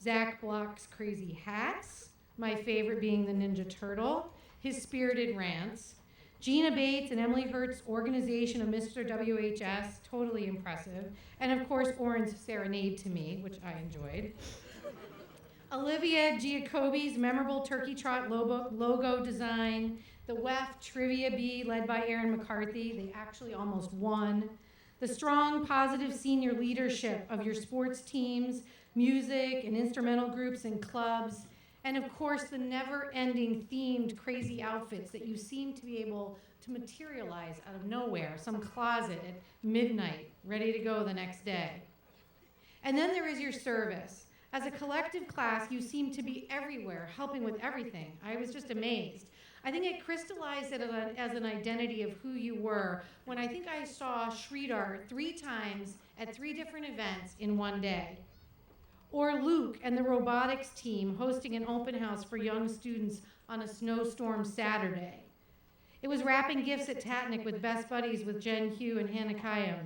Zach Block's crazy hats, my favorite being the Ninja Turtle, his spirited rants, Gina Bates and Emily Hurt's organization of Mr. WHS, totally impressive, and of course Oren's serenade to me, which I enjoyed. Olivia Giacobbe's memorable Turkey Trot logo design, the WEF Trivia Bee led by Erin McCarthy, they actually almost won. The strong, positive senior leadership of your sports teams, music and instrumental groups and clubs, And of course, the never-ending themed crazy outfits that you seem to be able to materialize out of nowhere, some closet at midnight, ready to go the next day. And then there is your service. As a collective class, you seem to be everywhere, helping with everything. I was just amazed. I think it crystallized it as an identity of who you were when I think I saw Sridhar 3 times at 3 different events in one day. Or Luke and the robotics team hosting an open house for young students on a snowstorm Saturday. It was wrapping gifts at Tatnick with Best Buddies with Jen Hugh and Hannah Kayam.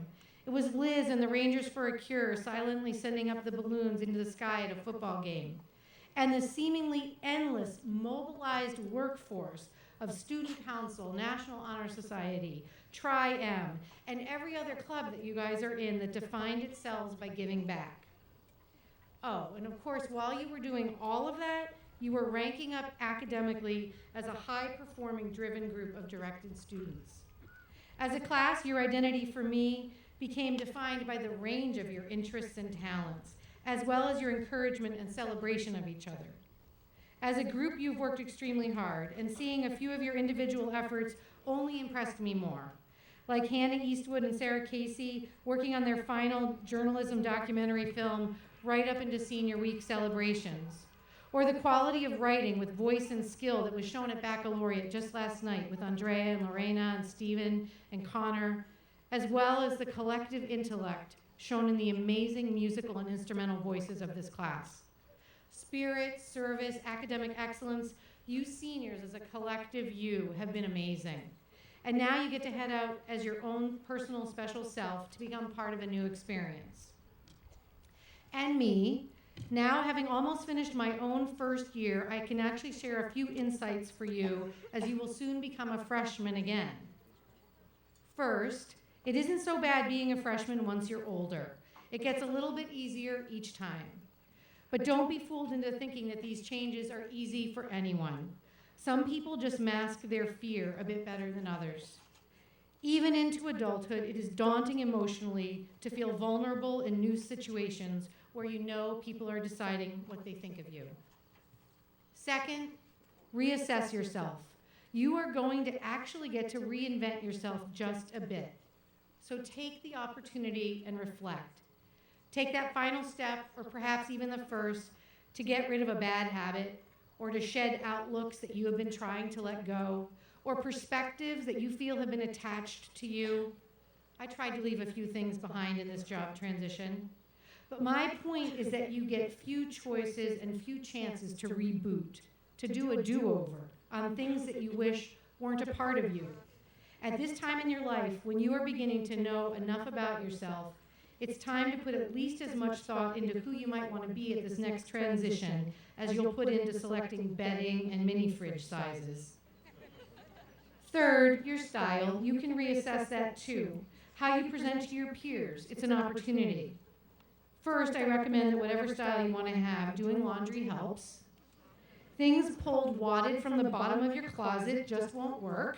It was Liz and the Rangers for a Cure silently sending up the balloons into the sky at a football game. And the seemingly endless mobilized workforce of Student Council, National Honor Society, Tri-M, and every other club that you guys are in that defined itself by giving back. Oh, and of course, while you were doing all of that, you were ranking up academically as a high-performing, driven group of directed students. As a class, your identity for me became defined by the range of your interests and talents, as well as your encouragement and celebration of each other. As a group, you've worked extremely hard, and seeing a few of your individual efforts only impressed me more. Like Hannah Eastwood and Sarah Casey working on their final journalism documentary film right up into senior week celebrations. Or the quality of writing with voice and skill that was shown at Baccalaureate just last night with Andrea and Lorena and Stephen and Connor, as well as the collective intellect shown in the amazing musical and instrumental voices of this class. Spirit, service, academic excellence, you seniors as a collective you have been amazing. And now you get to head out as your own personal special self to become part of a new experience. And me, now having almost finished my own first year, I can actually share a few insights for you as you will soon become a freshman again. First, it isn't so bad being a freshman once you're older. It gets a little bit easier each time. But don't be fooled into thinking that these changes are easy for anyone. Some people just mask their fear a bit better than others. Even into adulthood, it is daunting emotionally to feel vulnerable in new situations where you know people are deciding what they think of you. Second, reassess yourself. You are going to actually get to reinvent yourself just a bit. So take the opportunity and reflect. Take that final step, or perhaps even the first, to get rid of a bad habit, or to shed outlooks that you have been trying to let go, or perspectives that you feel have been attached to you. I tried to leave a few things behind in this job transition. But my point is that you get few choices and few chances to reboot, to do a do-over on things that you wish weren't a part of you. At this time in your life, when you are beginning to know enough about yourself, it's time to put at least as much thought into who you might want to be at this next transition as you'll put into selecting bedding and mini fridge sizes. Third, your style. You can reassess that too. How you present to your peers. It's an opportunity. First, I recommend that whatever style you want to have, doing laundry helps. Things pulled wadded from the bottom of your closet just won't work.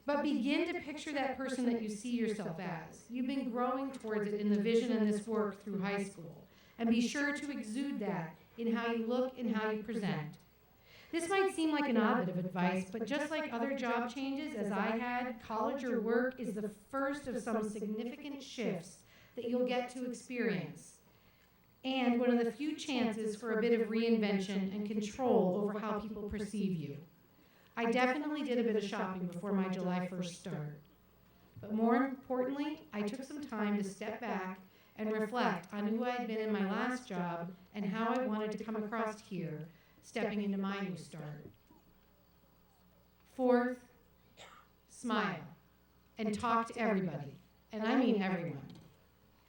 But begin to picture that person that you see yourself as. You've been growing towards it in the vision and this work through high school. And be sure to exude that in how you look and how you present. This might seem like an odd bit of advice, but just like other job changes, as I had, college or work is the first of some significant shifts that you'll get to experience. And one of the few chances for a bit of reinvention and control over how people perceive you. I definitely did a bit of shopping before my July 1st start. But more importantly, I took some time to step back and reflect on who I had been in my last job and how I wanted to come across here, stepping into my new start. Fourth, smile and talk to everybody, and I mean everyone.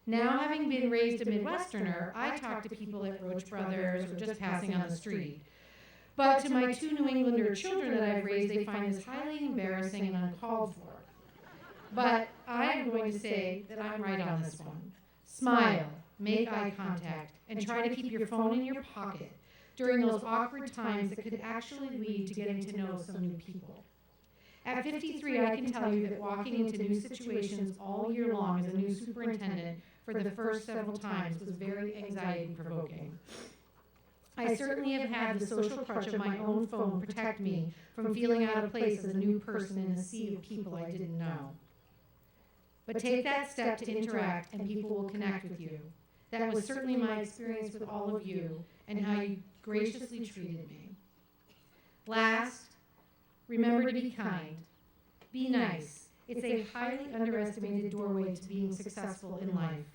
Now, having been raised a Midwesterner, I talk to people at Roach Brothers or just passing on the street. But to my 2 New Englander children that I've raised, they find this highly embarrassing and uncalled for. But I am going to say that I'm right on this one. Smile, make eye contact, and try to keep your phone in your pocket during those awkward times that could actually lead to getting to know some new people. At 53, I can tell you that walking into new situations all year long as a new superintendent for the first several times was very anxiety-provoking. I certainly have had the social crutch of my own phone protect me from feeling out of place as a new person in a sea of people I didn't know. But take that step to interact and people will connect with you. That was certainly my experience with all of you and how you graciously treated me. Last, remember to be kind. Be nice. It's a highly underestimated doorway to being successful in life.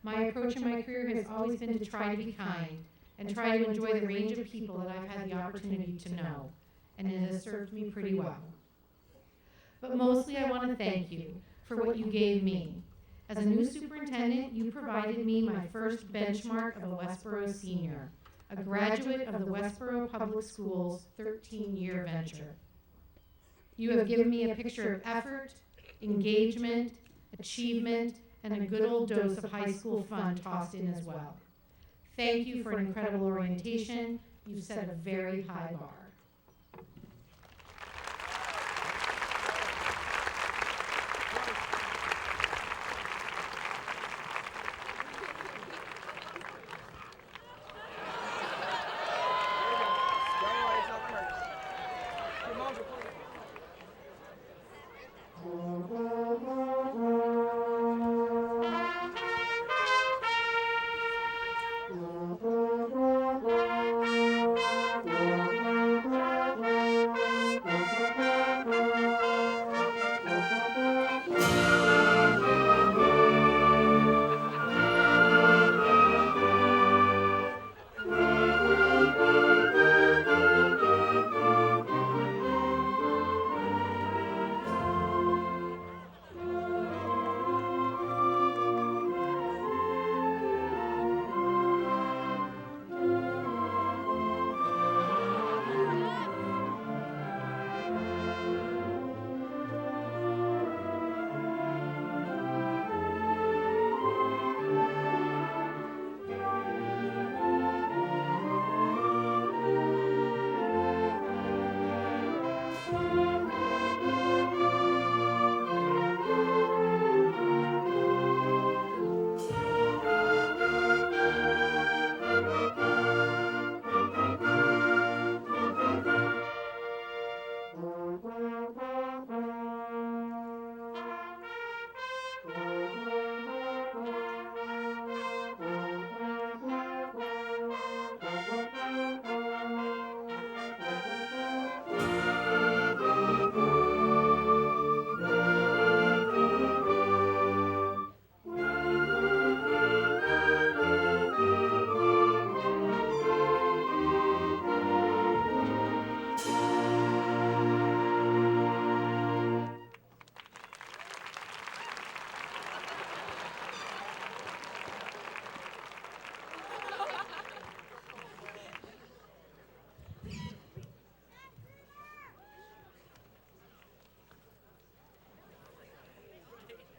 My approach in my career has always been to try to be kind and try to enjoy the range of people that I've had the opportunity to know, and it has served me pretty well. But mostly I want to thank you for what you gave me. As a new superintendent, you provided me my first benchmark of a Westboro senior, a graduate of the Westboro Public Schools 13-year venture. You have given me a picture of effort, engagement, achievement, and a good old dose of high school fun tossed in as well. Thank you for an incredible orientation. You've set a very high bar.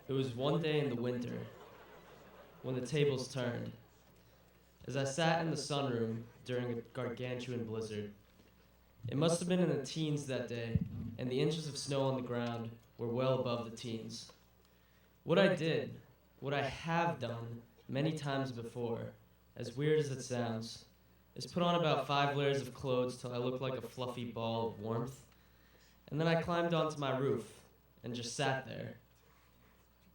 It was one day in the winter, when the tables turned. As I sat in the sunroom during a gargantuan blizzard, it must have been in the teens that day, and the inches of snow on the ground were well above the teens. What I did, what I have done many times before, as weird as it sounds, is put on about 5 layers of clothes till I looked like a fluffy ball of warmth, and then I climbed onto my roof and just sat there.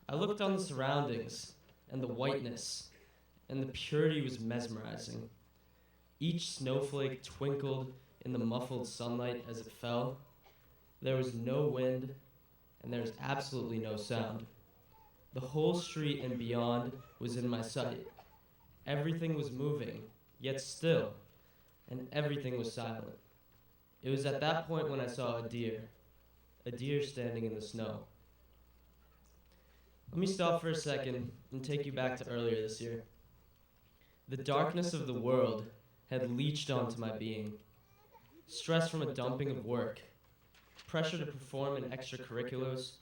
I looked on the surroundings, and the whiteness, and the purity was mesmerizing. Each snowflake twinkled in the muffled sunlight as it fell. There was no wind, and there was absolutely no sound. The whole street and beyond was in my sight. Everything was moving, yet still, and everything was silent. It was at that point when I saw a deer standing in the snow. Let me stop for a second and take you back to earlier this year. The darkness of the world had leached onto my being. Stress from a dumping of work, pressure to perform in extracurriculars,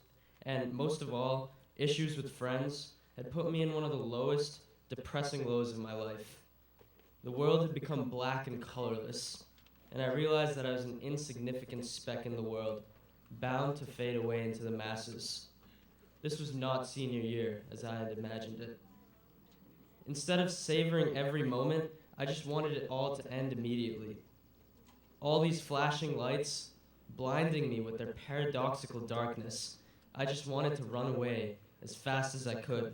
and most of all, issues with friends had put me in one of the lowest, depressing lows of my life. The world had become black and colorless, and I realized that I was an insignificant speck in the world, bound to fade away into the masses. This was not senior year as I had imagined it. Instead of savoring every moment, I just wanted it all to end immediately. All these flashing lights, blinding me with their paradoxical darkness, I just wanted to run away as fast as I could.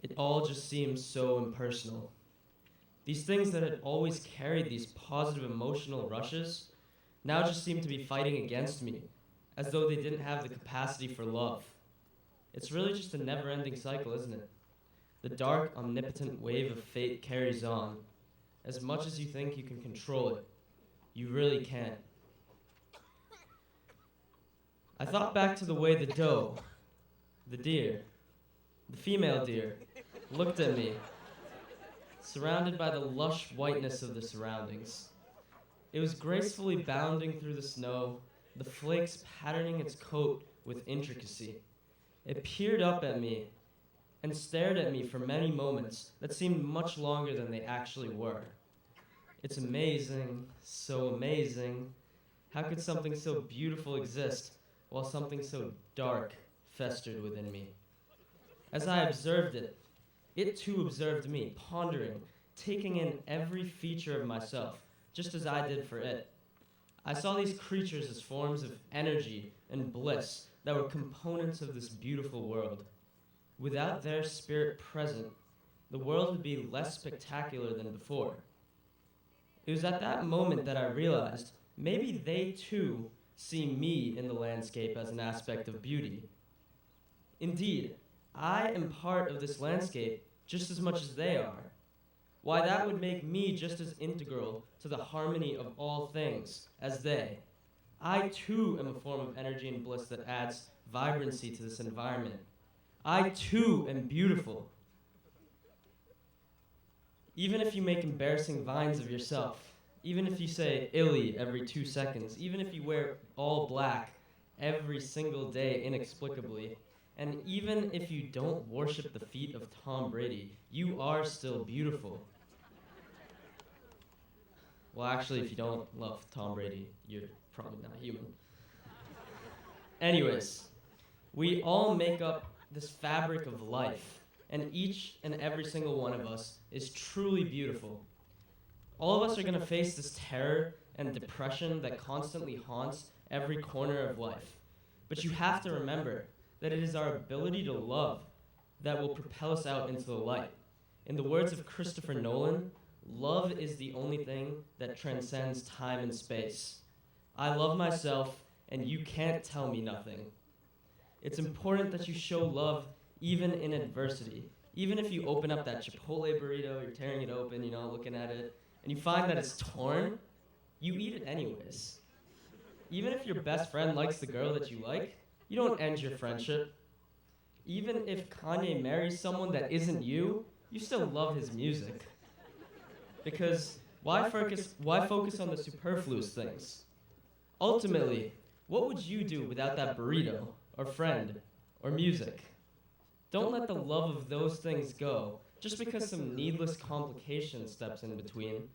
It all just seemed so impersonal. These things that had always carried these positive emotional rushes now just seemed to be fighting against me, as though they didn't have the capacity for love. It's really just a never-ending cycle, isn't it? The dark, omnipotent wave of fate carries on. As much as you think you can control it, you really can't. I thought back to the way the doe, the deer, the female deer, looked at me, surrounded by the lush whiteness of the surroundings. It was gracefully bounding through the snow, the flakes patterning its coat with intricacy. It peered up at me and stared at me for many moments that seemed much longer than they actually were. It's amazing, so amazing. How could something so beautiful exist while something so dark festered within me? As I observed it, it too observed me, pondering, taking in every feature of myself, just as I did for it. I saw these creatures as forms of energy and bliss that were components of this beautiful world. Without their spirit present, the world would be less spectacular than before. It was at that moment that I realized maybe they too see me in the landscape as an aspect of beauty. Indeed, I am part of this landscape just as much as they are. Why, that would make me just as integral to the harmony of all things as they. I too am a form of energy and bliss that adds vibrancy to this environment. I too am beautiful. Even if you make embarrassing vines of yourself, even if you say illy every 2 seconds, even if you wear all black every single day inexplicably, and even if you don't worship the feet of Tom Brady, you are still beautiful. Well, actually, if you don't love Tom Brady, you're probably not human. Anyways, we all make up this fabric of life, and each and every single one of us is truly beautiful. All of us are going to face this terror and depression that constantly haunts every corner of life. But you have to remember that it is our ability to love that will propel us out into the light. In the words of Christopher Nolan, love is the only thing that transcends time and space. I love myself, and you can't tell me nothing. It's important that you show love even in adversity. Even if you open up that Chipotle burrito, you're tearing it open, looking at it, and you find that it's torn, you eat it anyways. Even if your best friend likes the girl that you like, you don't end your friendship. Even if Kanye marries someone that isn't you, you still love his music. Because why focus on the superfluous things? Ultimately, what would you do without that burrito, or friend, or music? Don't let the love of those things go, just because some needless complication steps in between.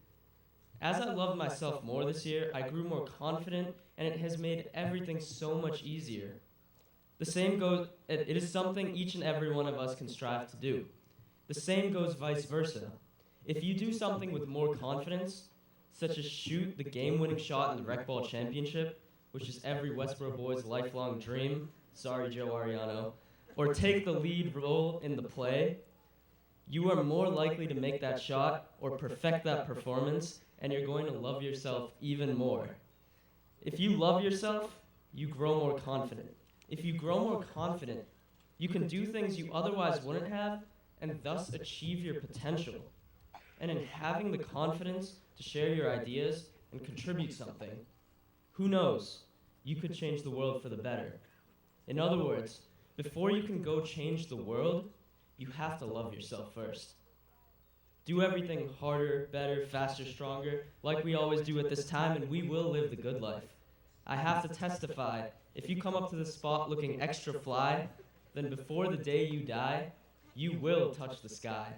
As I loved myself more this year, I grew more confident, and it has made everything so much easier. The same goes, it is something each and every one of us can strive to do. The same goes vice versa. If you do something with more confidence, such as shoot the game-winning shot in the rec ball championship, which is every Westboro boy's lifelong dream, sorry Joe Ariano, or take the lead role in the play, you are more likely to make that shot or perfect that performance, and you're going to love yourself even more. If you love yourself, you grow more confident. If you grow more confident, you can do things you otherwise wouldn't have, and thus achieve your potential. And in having the confidence to share your ideas and contribute something, who knows, you could change the world for the better. In other words, before you can go change the world, you have to love yourself first. Do everything harder, better, faster, stronger, like we always do at this time, and we will live the good life. I have to testify, if you come up to this spot looking extra fly, then before the day you die, you will touch the sky.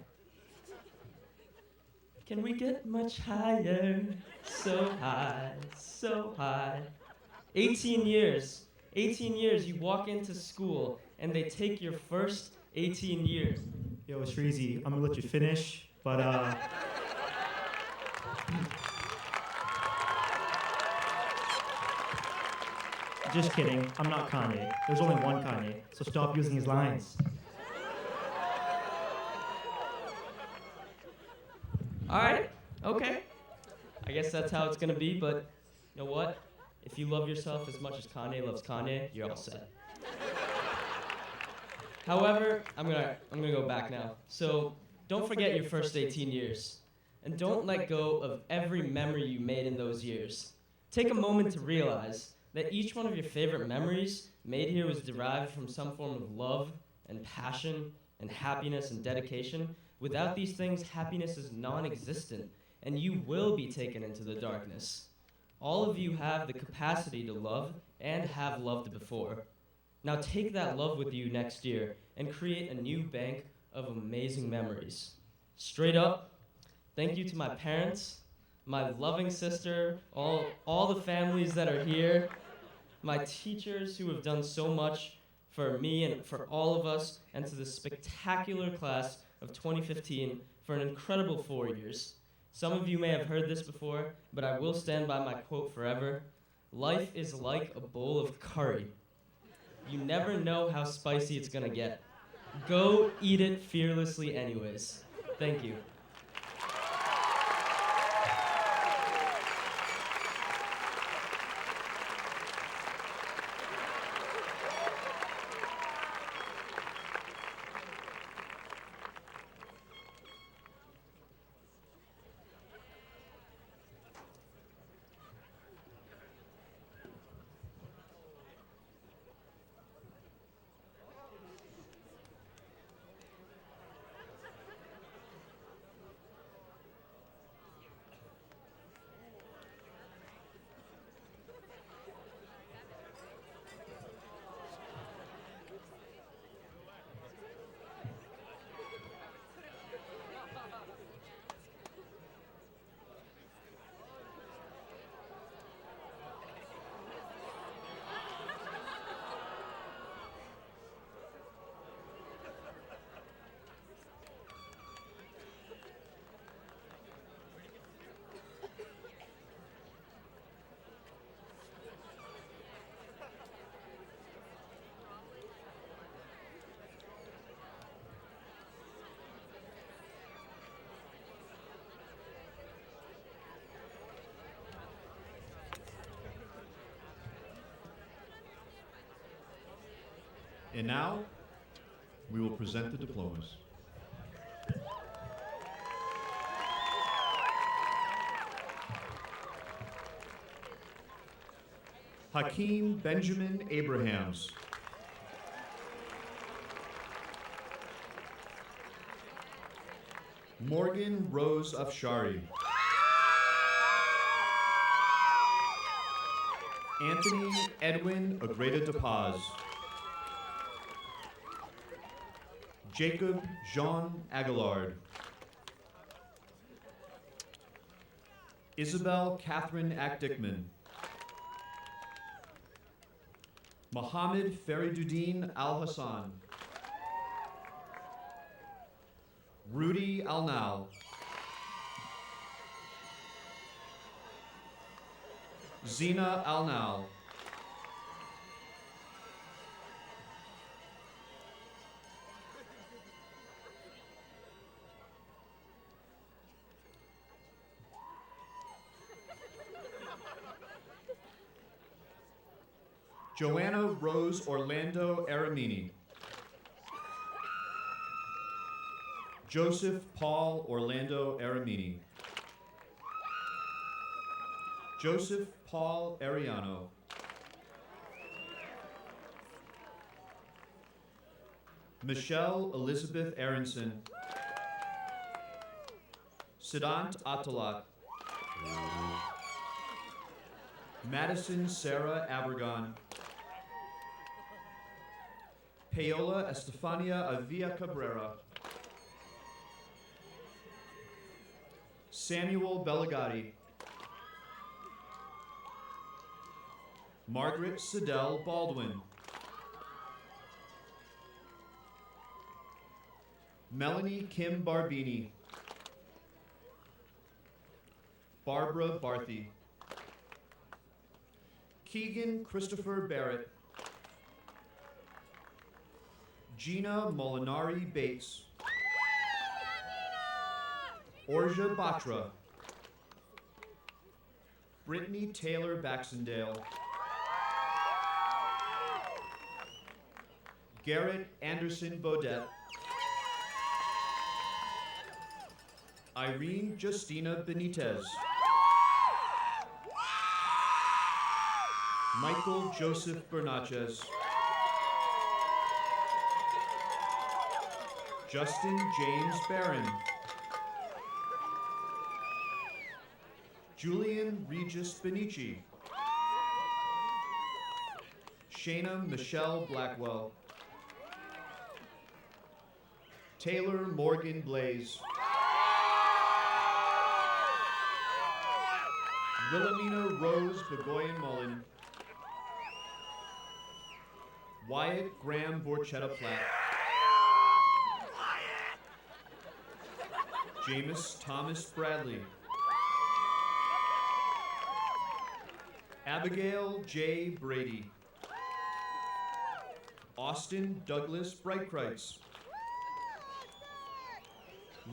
Can we get much higher? So high, so high. 18 years, you walk into school, and they take your first 18 years. Yo, Shreezy, I'm gonna let you finish, but Just kidding, I'm not Kanye. There's only one Kanye, so stop using his lines. All right, okay. I guess that's how it's gonna be, but you know what? If you love yourself as much as Kanye loves Kanye, you're all set. However, I'm gonna go back now. So don't forget your first 18 years. And don't let go of every memory you made in those years. Take a moment to realize that each one of your favorite memories made here was derived from some form of love and passion and happiness and dedication. Without these things, happiness is non-existent, and you will be taken into the darkness. All of you have the capacity to love and have loved before. Now take that love with you next year and create a new bank of amazing memories. Straight up, thank you to my parents, my loving sister, all the families that are here, my teachers who have done so much for me and for all of us, and to the spectacular class of 2015 for an incredible 4 years. Some of you may have heard this before, but I will stand by my quote forever. Life is like a bowl of curry. You never know how spicy it's gonna get. Go eat it fearlessly anyways. Thank you. And now, we will present the diplomas. Hakeem Benjamin Abrahams. Morgan Rose Afshari. Anthony Edwin Agreda de Paz. Jacob Jean Aguilard. Isabel Catherine Akdickman. Mohammed Feriduddin Al Hassan. Rudy Al Nal. Zina Al Nal. Joanna Rose Orlando Aramini. Joseph Paul Orlando Aramini. Joseph Paul Ariano. Michelle Elizabeth Aronson. Siddhant Atalat. Madison Sarah Abergon. Paola Estefania Avia Cabrera. Samuel Belligati. Margaret Siddell Baldwin. Melanie Kim Barbini. Barbara Barthy. Keegan Christopher Barrett. Gina Molinari Bates. Orja Batra. Brittany Taylor Baxendale. Garrett Anderson Bodette. Irene Justina Benitez. Michael Joseph Bernatchez. Justin James Barron. Julian Regis Benici. Shayna Michelle Blackwell. Taylor Morgan Blaze. Wilhelmina Rose Begoyan Mullen. Wyatt Graham Borchetta Platt. Jameis Thomas Bradley. Abigail J. Brady. Austin Douglas Breitkreitz.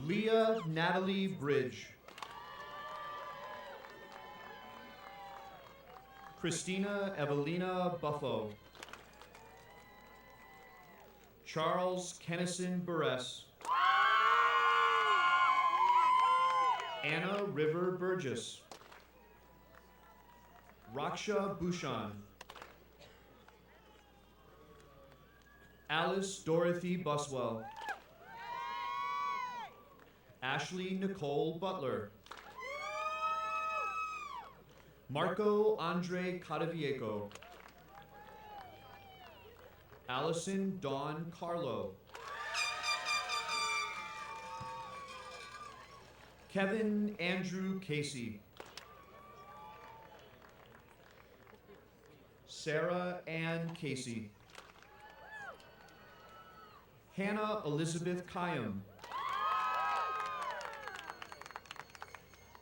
Leah Natalie Bridge. Christina Evelina Buffo. Charles Kennison Buress. Anna River Burgess. Raksha Bhushan. Alice Dorothy Buswell. Ashley Nicole Butler. Marco Andre Cadavieco. Allison Dawn Carlo. Kevin Andrew Casey. Sarah Ann Casey. Hannah Elizabeth Kyam.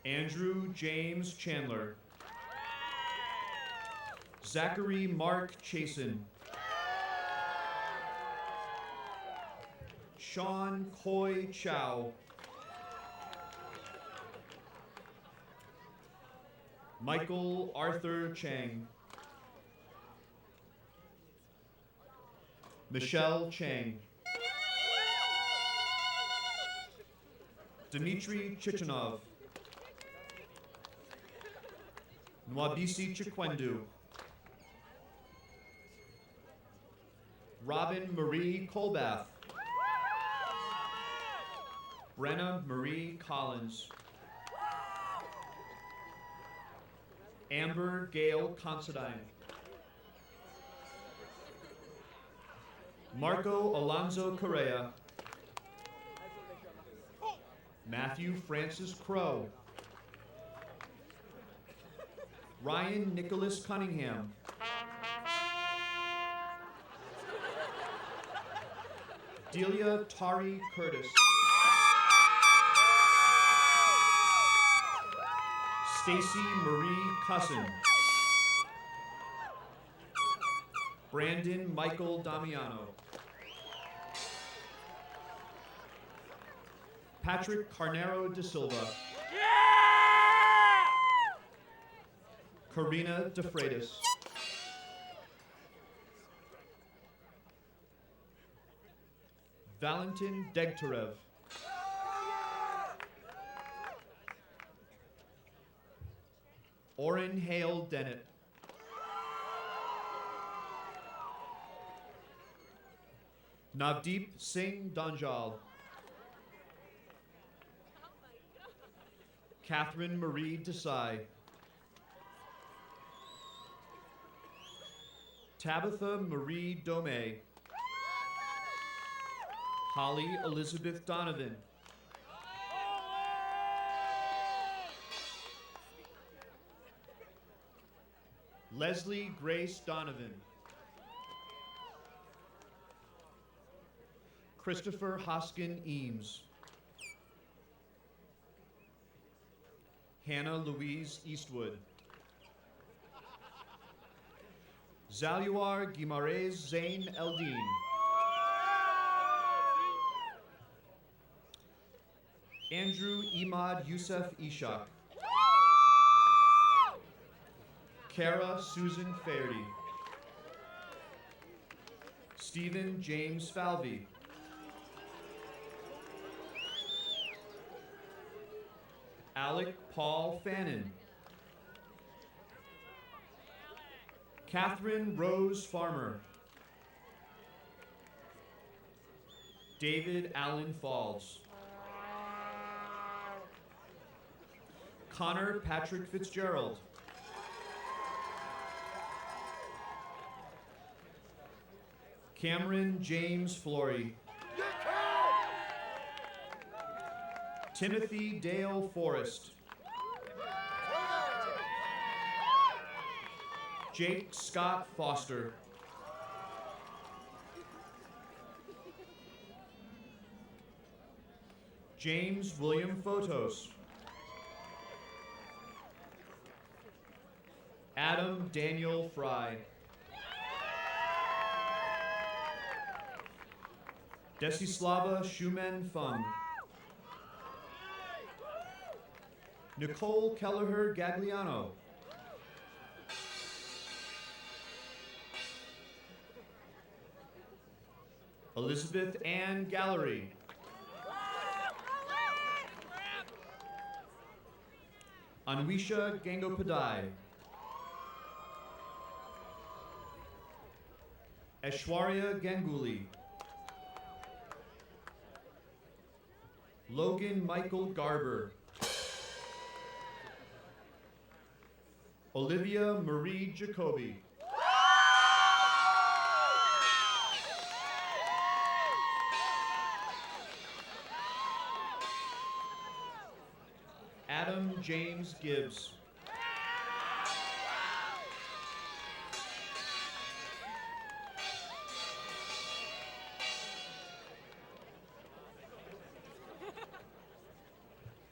Andrew James Chandler. Zachary Mark Chasen. Sean Coy Chow. Michael Arthur Chang. Michelle Chang. Dmitry Chichinov. Nwabisi Chikwendu. Robin Marie Colbath. Brenna Marie Collins. Amber Gail Considine. Marco Alonzo Correa. Matthew Francis Crow. Ryan Nicholas Cunningham. Delia Tari Curtis. Stacy Marie Cussin. Brandon Michael Damiano. Patrick Carnero de Silva. Karina DeFreitas. Valentin Degtarev. Oren Hale Dennett. Navdeep Singh Danjal. Catherine Marie Desai. Tabitha Marie Dome. Holly Elizabeth Donovan. Leslie Grace Donovan. Christopher Hoskin Eames. Hannah Louise Eastwood. Zaluar Guimarães Zain Eldin. Andrew Imad Youssef Ishak. Kara Susan Faherty. Stephen James Falvey. Alec Paul Fannin. Catherine Rose Farmer. David Allen Falls. Connor Patrick Fitzgerald. Cameron James Flory. Timothy Dale Forrest. Jake Scott Foster. James William Photos. Adam Daniel Fry. Desislava Schumann Fung. Nicole Kelleher Gagliano. Elizabeth Ann Gallery. Anwisha Gangopadai. Aishwarya Ganguly. Logan Michael Garber. Olivia Marie Jacoby. Adam James Gibbs.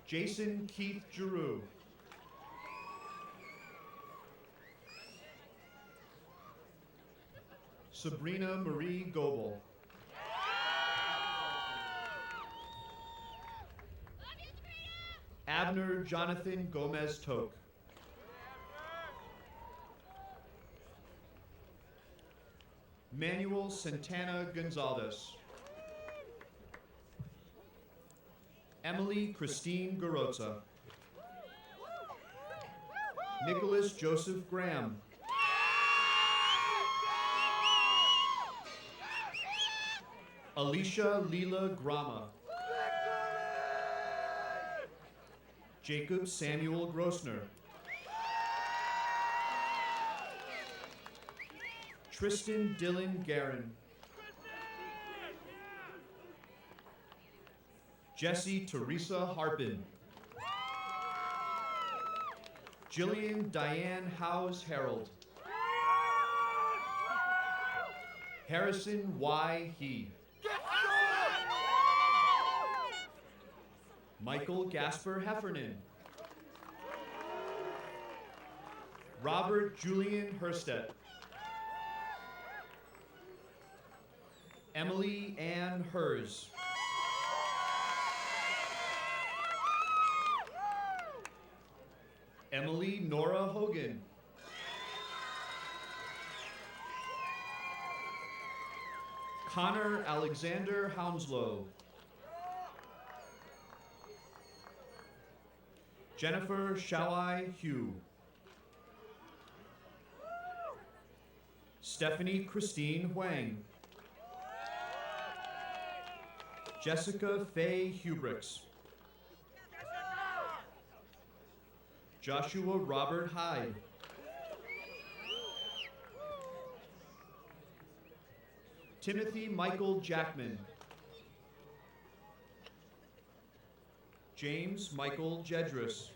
Jason Keith Giroux. Sabrina Marie Goebel. Abner Jonathan Gomez Toke. Manuel Santana Gonzalez. Emily Christine Garotza. Nicholas Joseph Graham. Alicia Leela Grama. Jacob Samuel Grossner. Tristan Dylan Guerin. Jessie Teresa Harpin. Jillian Diane Howes Harold. Harrison Y. He. Michael Gasper Heffernan. Robert Julian Herstedt. Emily Ann Hers. Emily Nora Hogan. Connor Alexander Hounslow. Jennifer Shawai Hugh. Stephanie Christine Huang. Jessica Faye Hubricks. Joshua Robert Hyde. Timothy Michael Jackman. James Michael Jedris.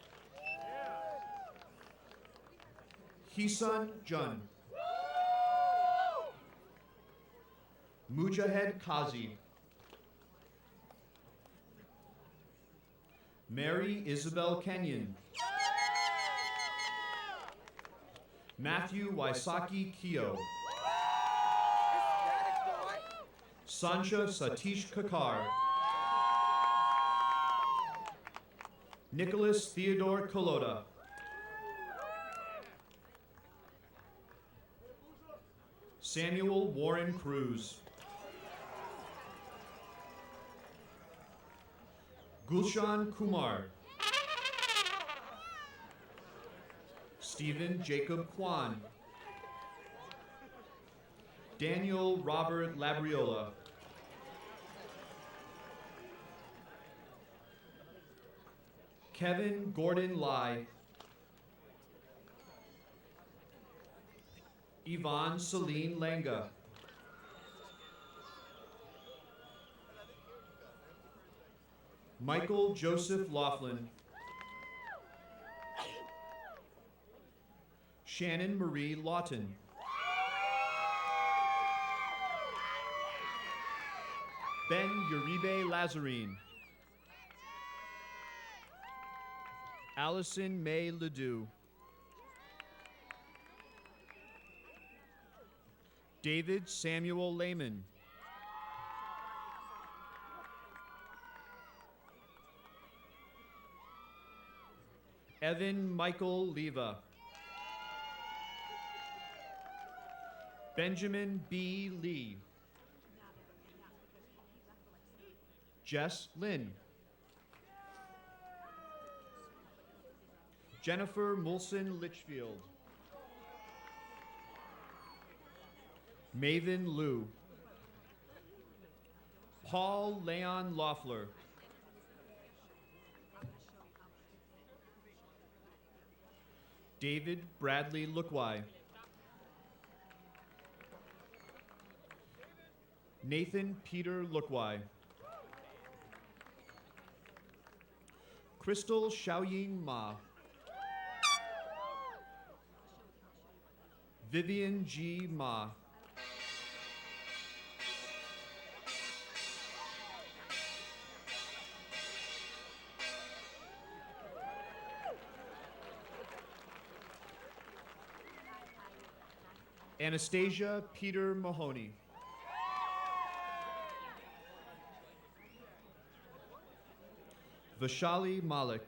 Hisan Jun. Mujahid Kazi. Mary Isabel Kenyon. Matthew Waisaki Kyo. Sancha Satish Kakar. Nicholas Theodore Kolota. Samuel Warren Cruz. Gulshan Kumar. Stephen Jacob Kwan. Daniel Robert Labriola. Kevin Gordon Lai. Yvonne Celine Langa. Michael Joseph Laughlin. Shannon Marie Lawton. Ben Uribe Lazarine. Allison May Ledoux. David Samuel Lehman. Evan Michael Leva. Benjamin B. Lee. Jess Lynn. Jennifer Mulson Litchfield. Maven Liu. Paul Leon Loeffler. David Bradley Lookwai. Nathan Peter Lookwai. Crystal Xiaoying Ma. Vivian G. Ma. Anastasia Peter Mahoney. Vishali Malik.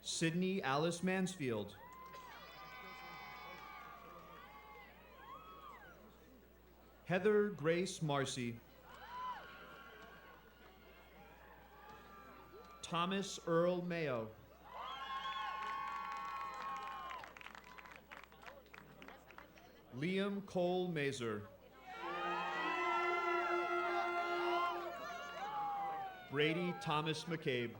Sydney Alice Mansfield. Heather Grace Marcy. Thomas Earl Mayo. Liam Cole Mazer. Brady Thomas McCabe.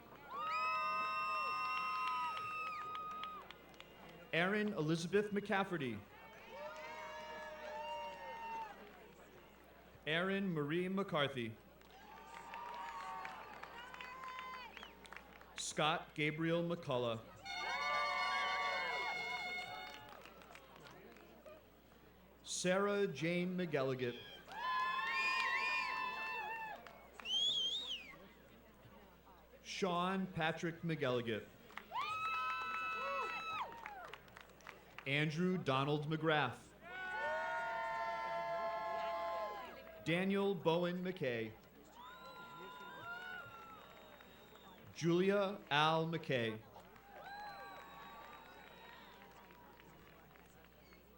Erin Elizabeth McCafferty. Erin Marie McCarthy. Scott Gabriel McCullough. Sarah Jane McElligott. Sean Patrick McElligott. Andrew Donald McGrath. Daniel Bowen McKay. Julia Al McKay.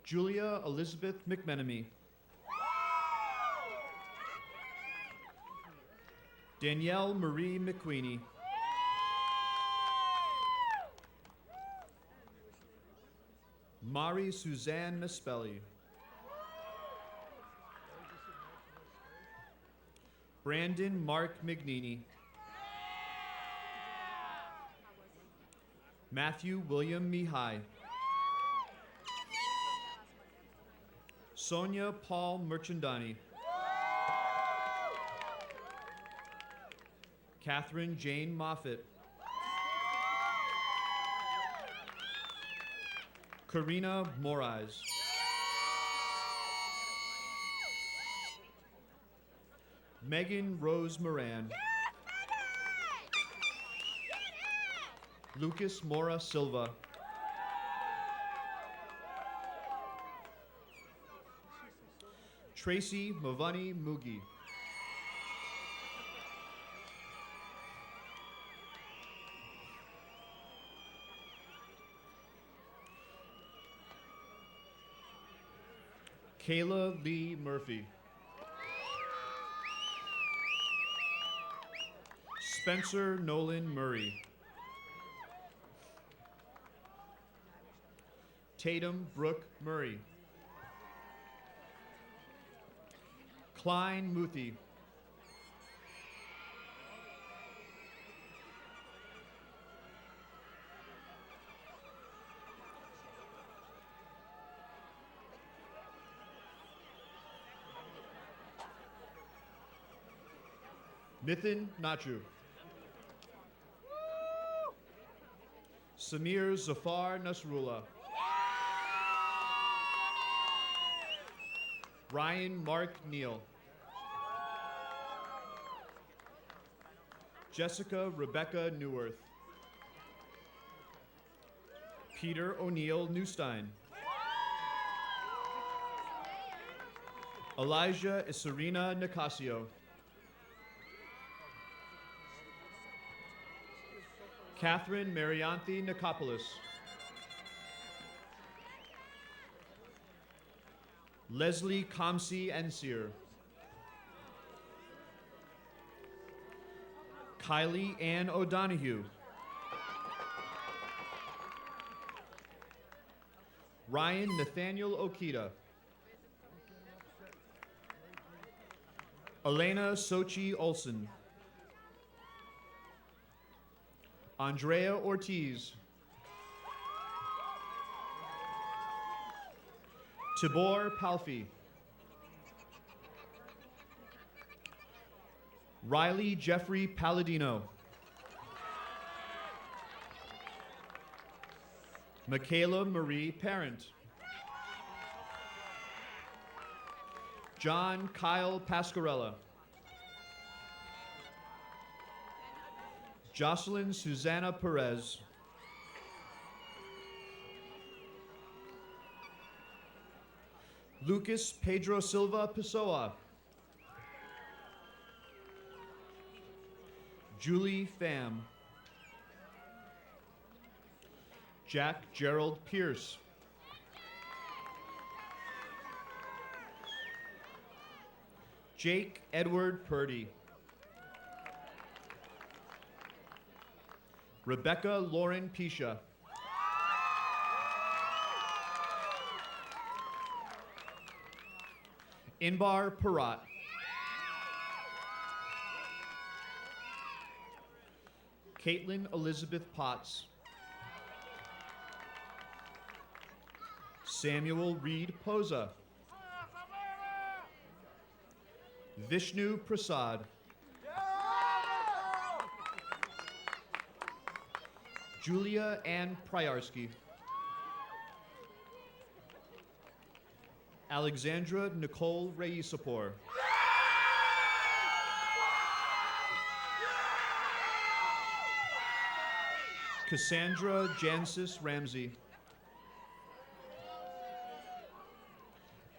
Julia Elizabeth McMenemy. Danielle Marie McQueenie. Mari Suzanne Mispelli. Brandon Mark Mignini. Matthew William Mihai. Sonia Paul Merchandani. Catherine Jane Moffett. Karina Morais. Megan Rose Moran. Lucas Mora Silva. Tracy Mavani Mugi. Kayla Lee Murphy. Spencer Nolan Murray. Tatum Brooke Murray. Klein Muthi. Nithin Nachu. Samir Zafar Nasrullah. Ryan Mark Neal. Jessica Rebecca Neuwirth. Peter O'Neill Newstein. Elijah Isarina Nicasio. Catherine Marianthi Nicopolis. Leslie Kamsi Ensir. Kylie Ann O'Donohue. Ryan Nathaniel Okita. Elena Sochi Olson. Andrea Ortiz. Tibor Palfi. Riley Jeffrey Palladino. Michaela Marie Parent. John Kyle Pascarella. Jocelyn Susanna Perez. Lucas Pedro Silva Pessoa. Julie Pham. Jack Gerald Pierce. Jake Edward Purdy. Rebecca Lauren Pisha. Inbar Parat. Caitlin Elizabeth Potts. Samuel Reed Posa. Vishnu Prasad. Julia Ann Pryarsky. Alexandra Nicole Reisapor. Cassandra Jansis Ramsey.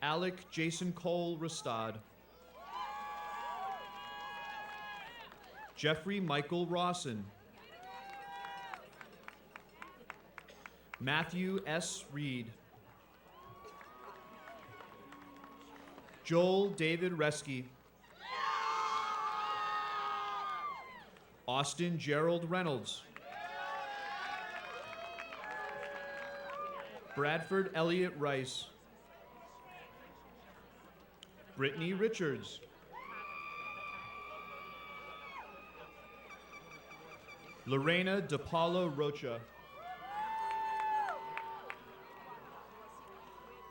Alec Jason Cole Rastad. Jeffrey Michael Rawson. Matthew S. Reed. Joel David Reski. Austin Gerald Reynolds. Bradford Elliott Rice. Brittany Richards. Lorena DePaula Rocha.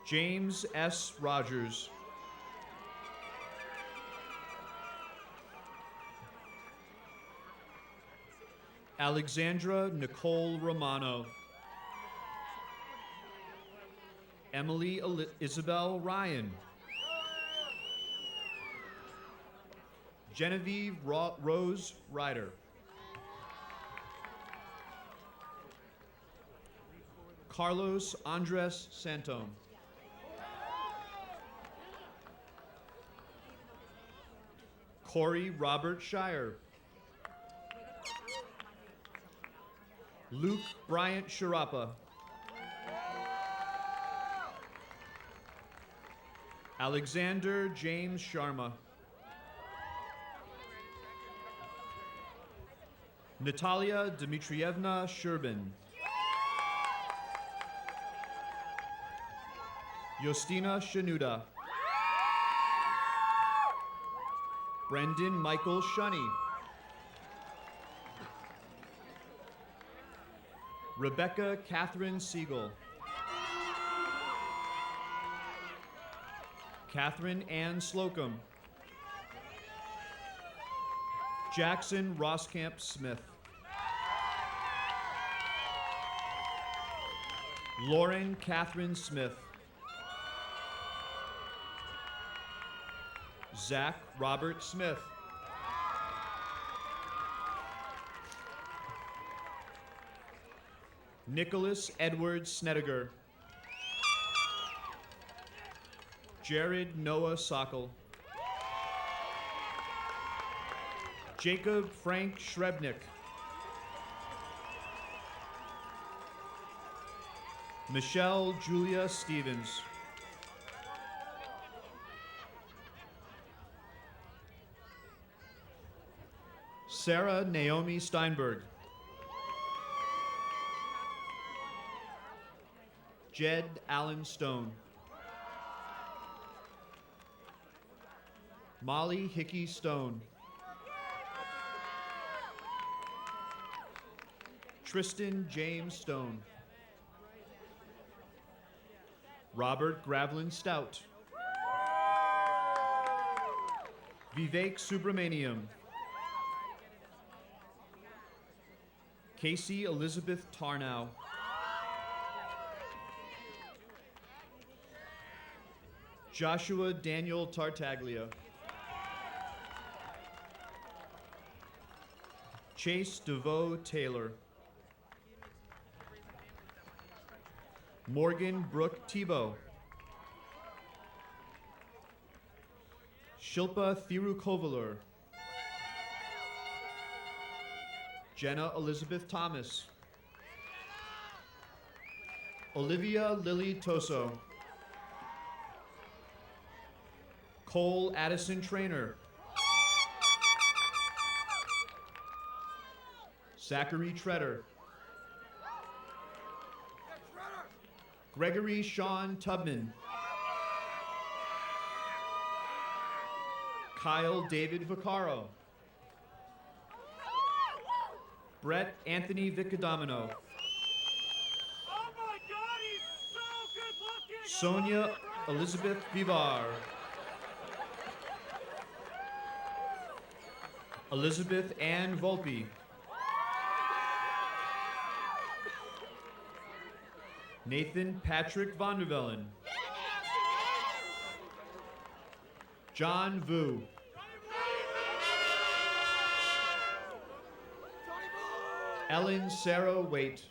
James S. Rogers. Alexandra Nicole Romano. Emily Isabel Ryan. Genevieve Rose Ryder. Carlos Andres Santone. Corey Robert Shire. Luke Bryant Sharapa. Alexander James Sharma. Natalia Dmitrievna Sherbin. Yostina Shanuda. Brendan Michael Shunny. Rebecca Catherine Siegel. Catherine Ann Slocum. Jackson Roscamp Smith. Lauren Catherine Smith. Zach Robert Smith. Nicholas Edward Snediger. Jared Noah Sokol. Jacob Frank Shrebnick. Michelle Julia Stevens. Sarah Naomi Steinberg. Jed Allen Stone. Molly Hickey Stone. Tristan James Stone. Robert Gravlin Stout. Vivek Subramaniam. Casey Elizabeth Tarnow. Joshua Daniel Tartaglia. Chase DeVoe Taylor. Morgan Brooke Tebow. Shilpa Thirukovalur. Jenna Elizabeth Thomas. Olivia Lily Toso. Cole Addison Trainer. Zachary Treader. Gregory Sean Tubman. Kyle David Vaccaro. Brett Anthony Vicadamino. Sonia Elizabeth Vivar. Elizabeth Ann Volpe. Nathan Patrick Vondervellen. John Vu. Ellen Sarah Waite.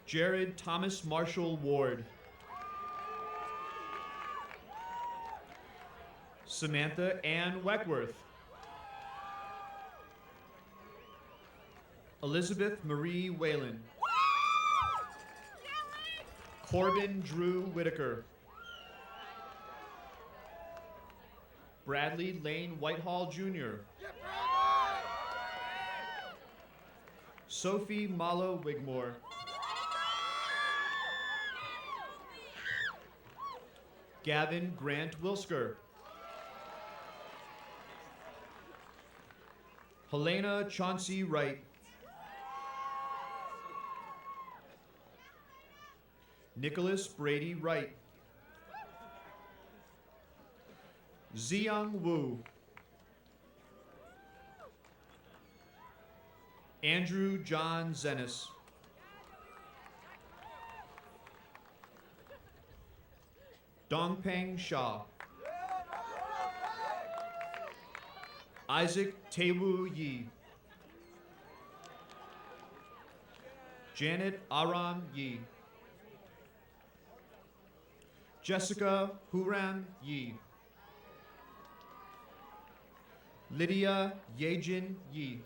Jared Thomas Marshall Ward. Samantha Ann Weckworth. Elizabeth Marie Whalen. Corbin Drew Whitaker. Bradley Lane Whitehall Jr. Sophie Mala Wigmore. Gavin Grant Wilsker. Helena Chauncey Wright. Nicholas Brady Wright. Ziyang Wu. Andrew John Zenis. Dongpeng Shah. Isaac Taewoo Yi. Janet Aram Yi. Jessica Huram Yi. Lydia Yejin Yi.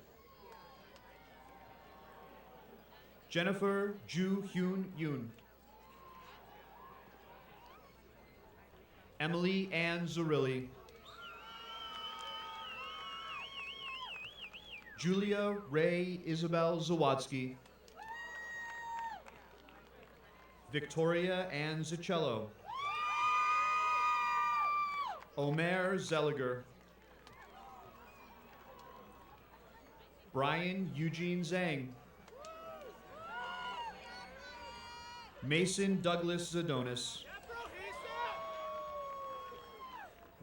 Jennifer Ju Hyun Yoon. Emily Ann Zarilli. Julia Ray Isabel Zawatsky. Victoria Ann Zachello. Omer Zelliger. Brian Eugene Zhang. Mason Douglas Zadonis.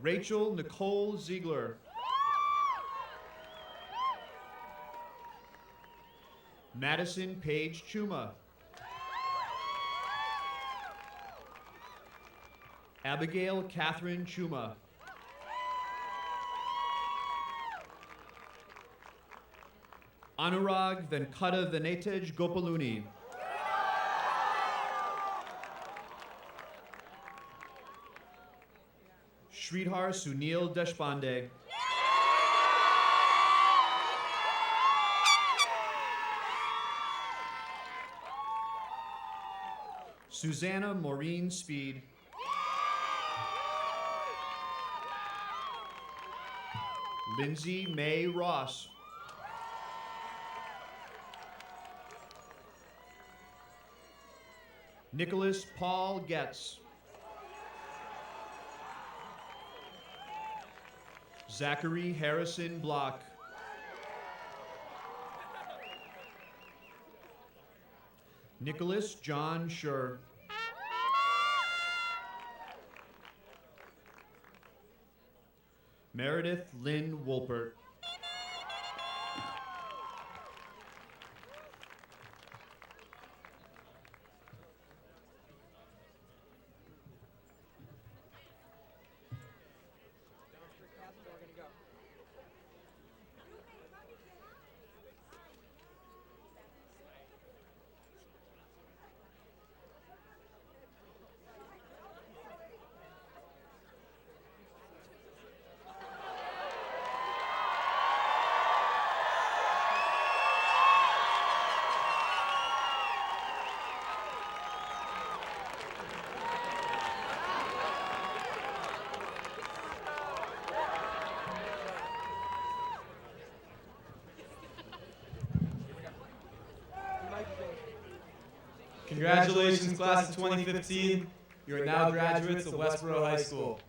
Rachel Nicole Ziegler. Madison Paige Chuma. Abigail Catherine Chuma. Anurag Venkata Venetej Gopaluni. Sridhar Sunil Deshpande. Susanna Maureen Speed. Lindsay May Ross. Nicholas Paul Getz. Zachary Harrison Block. Nicholas John Schur. Meredith Lynn Wolpert. Congratulations, class of 2015. You are now graduates of Westboro High School.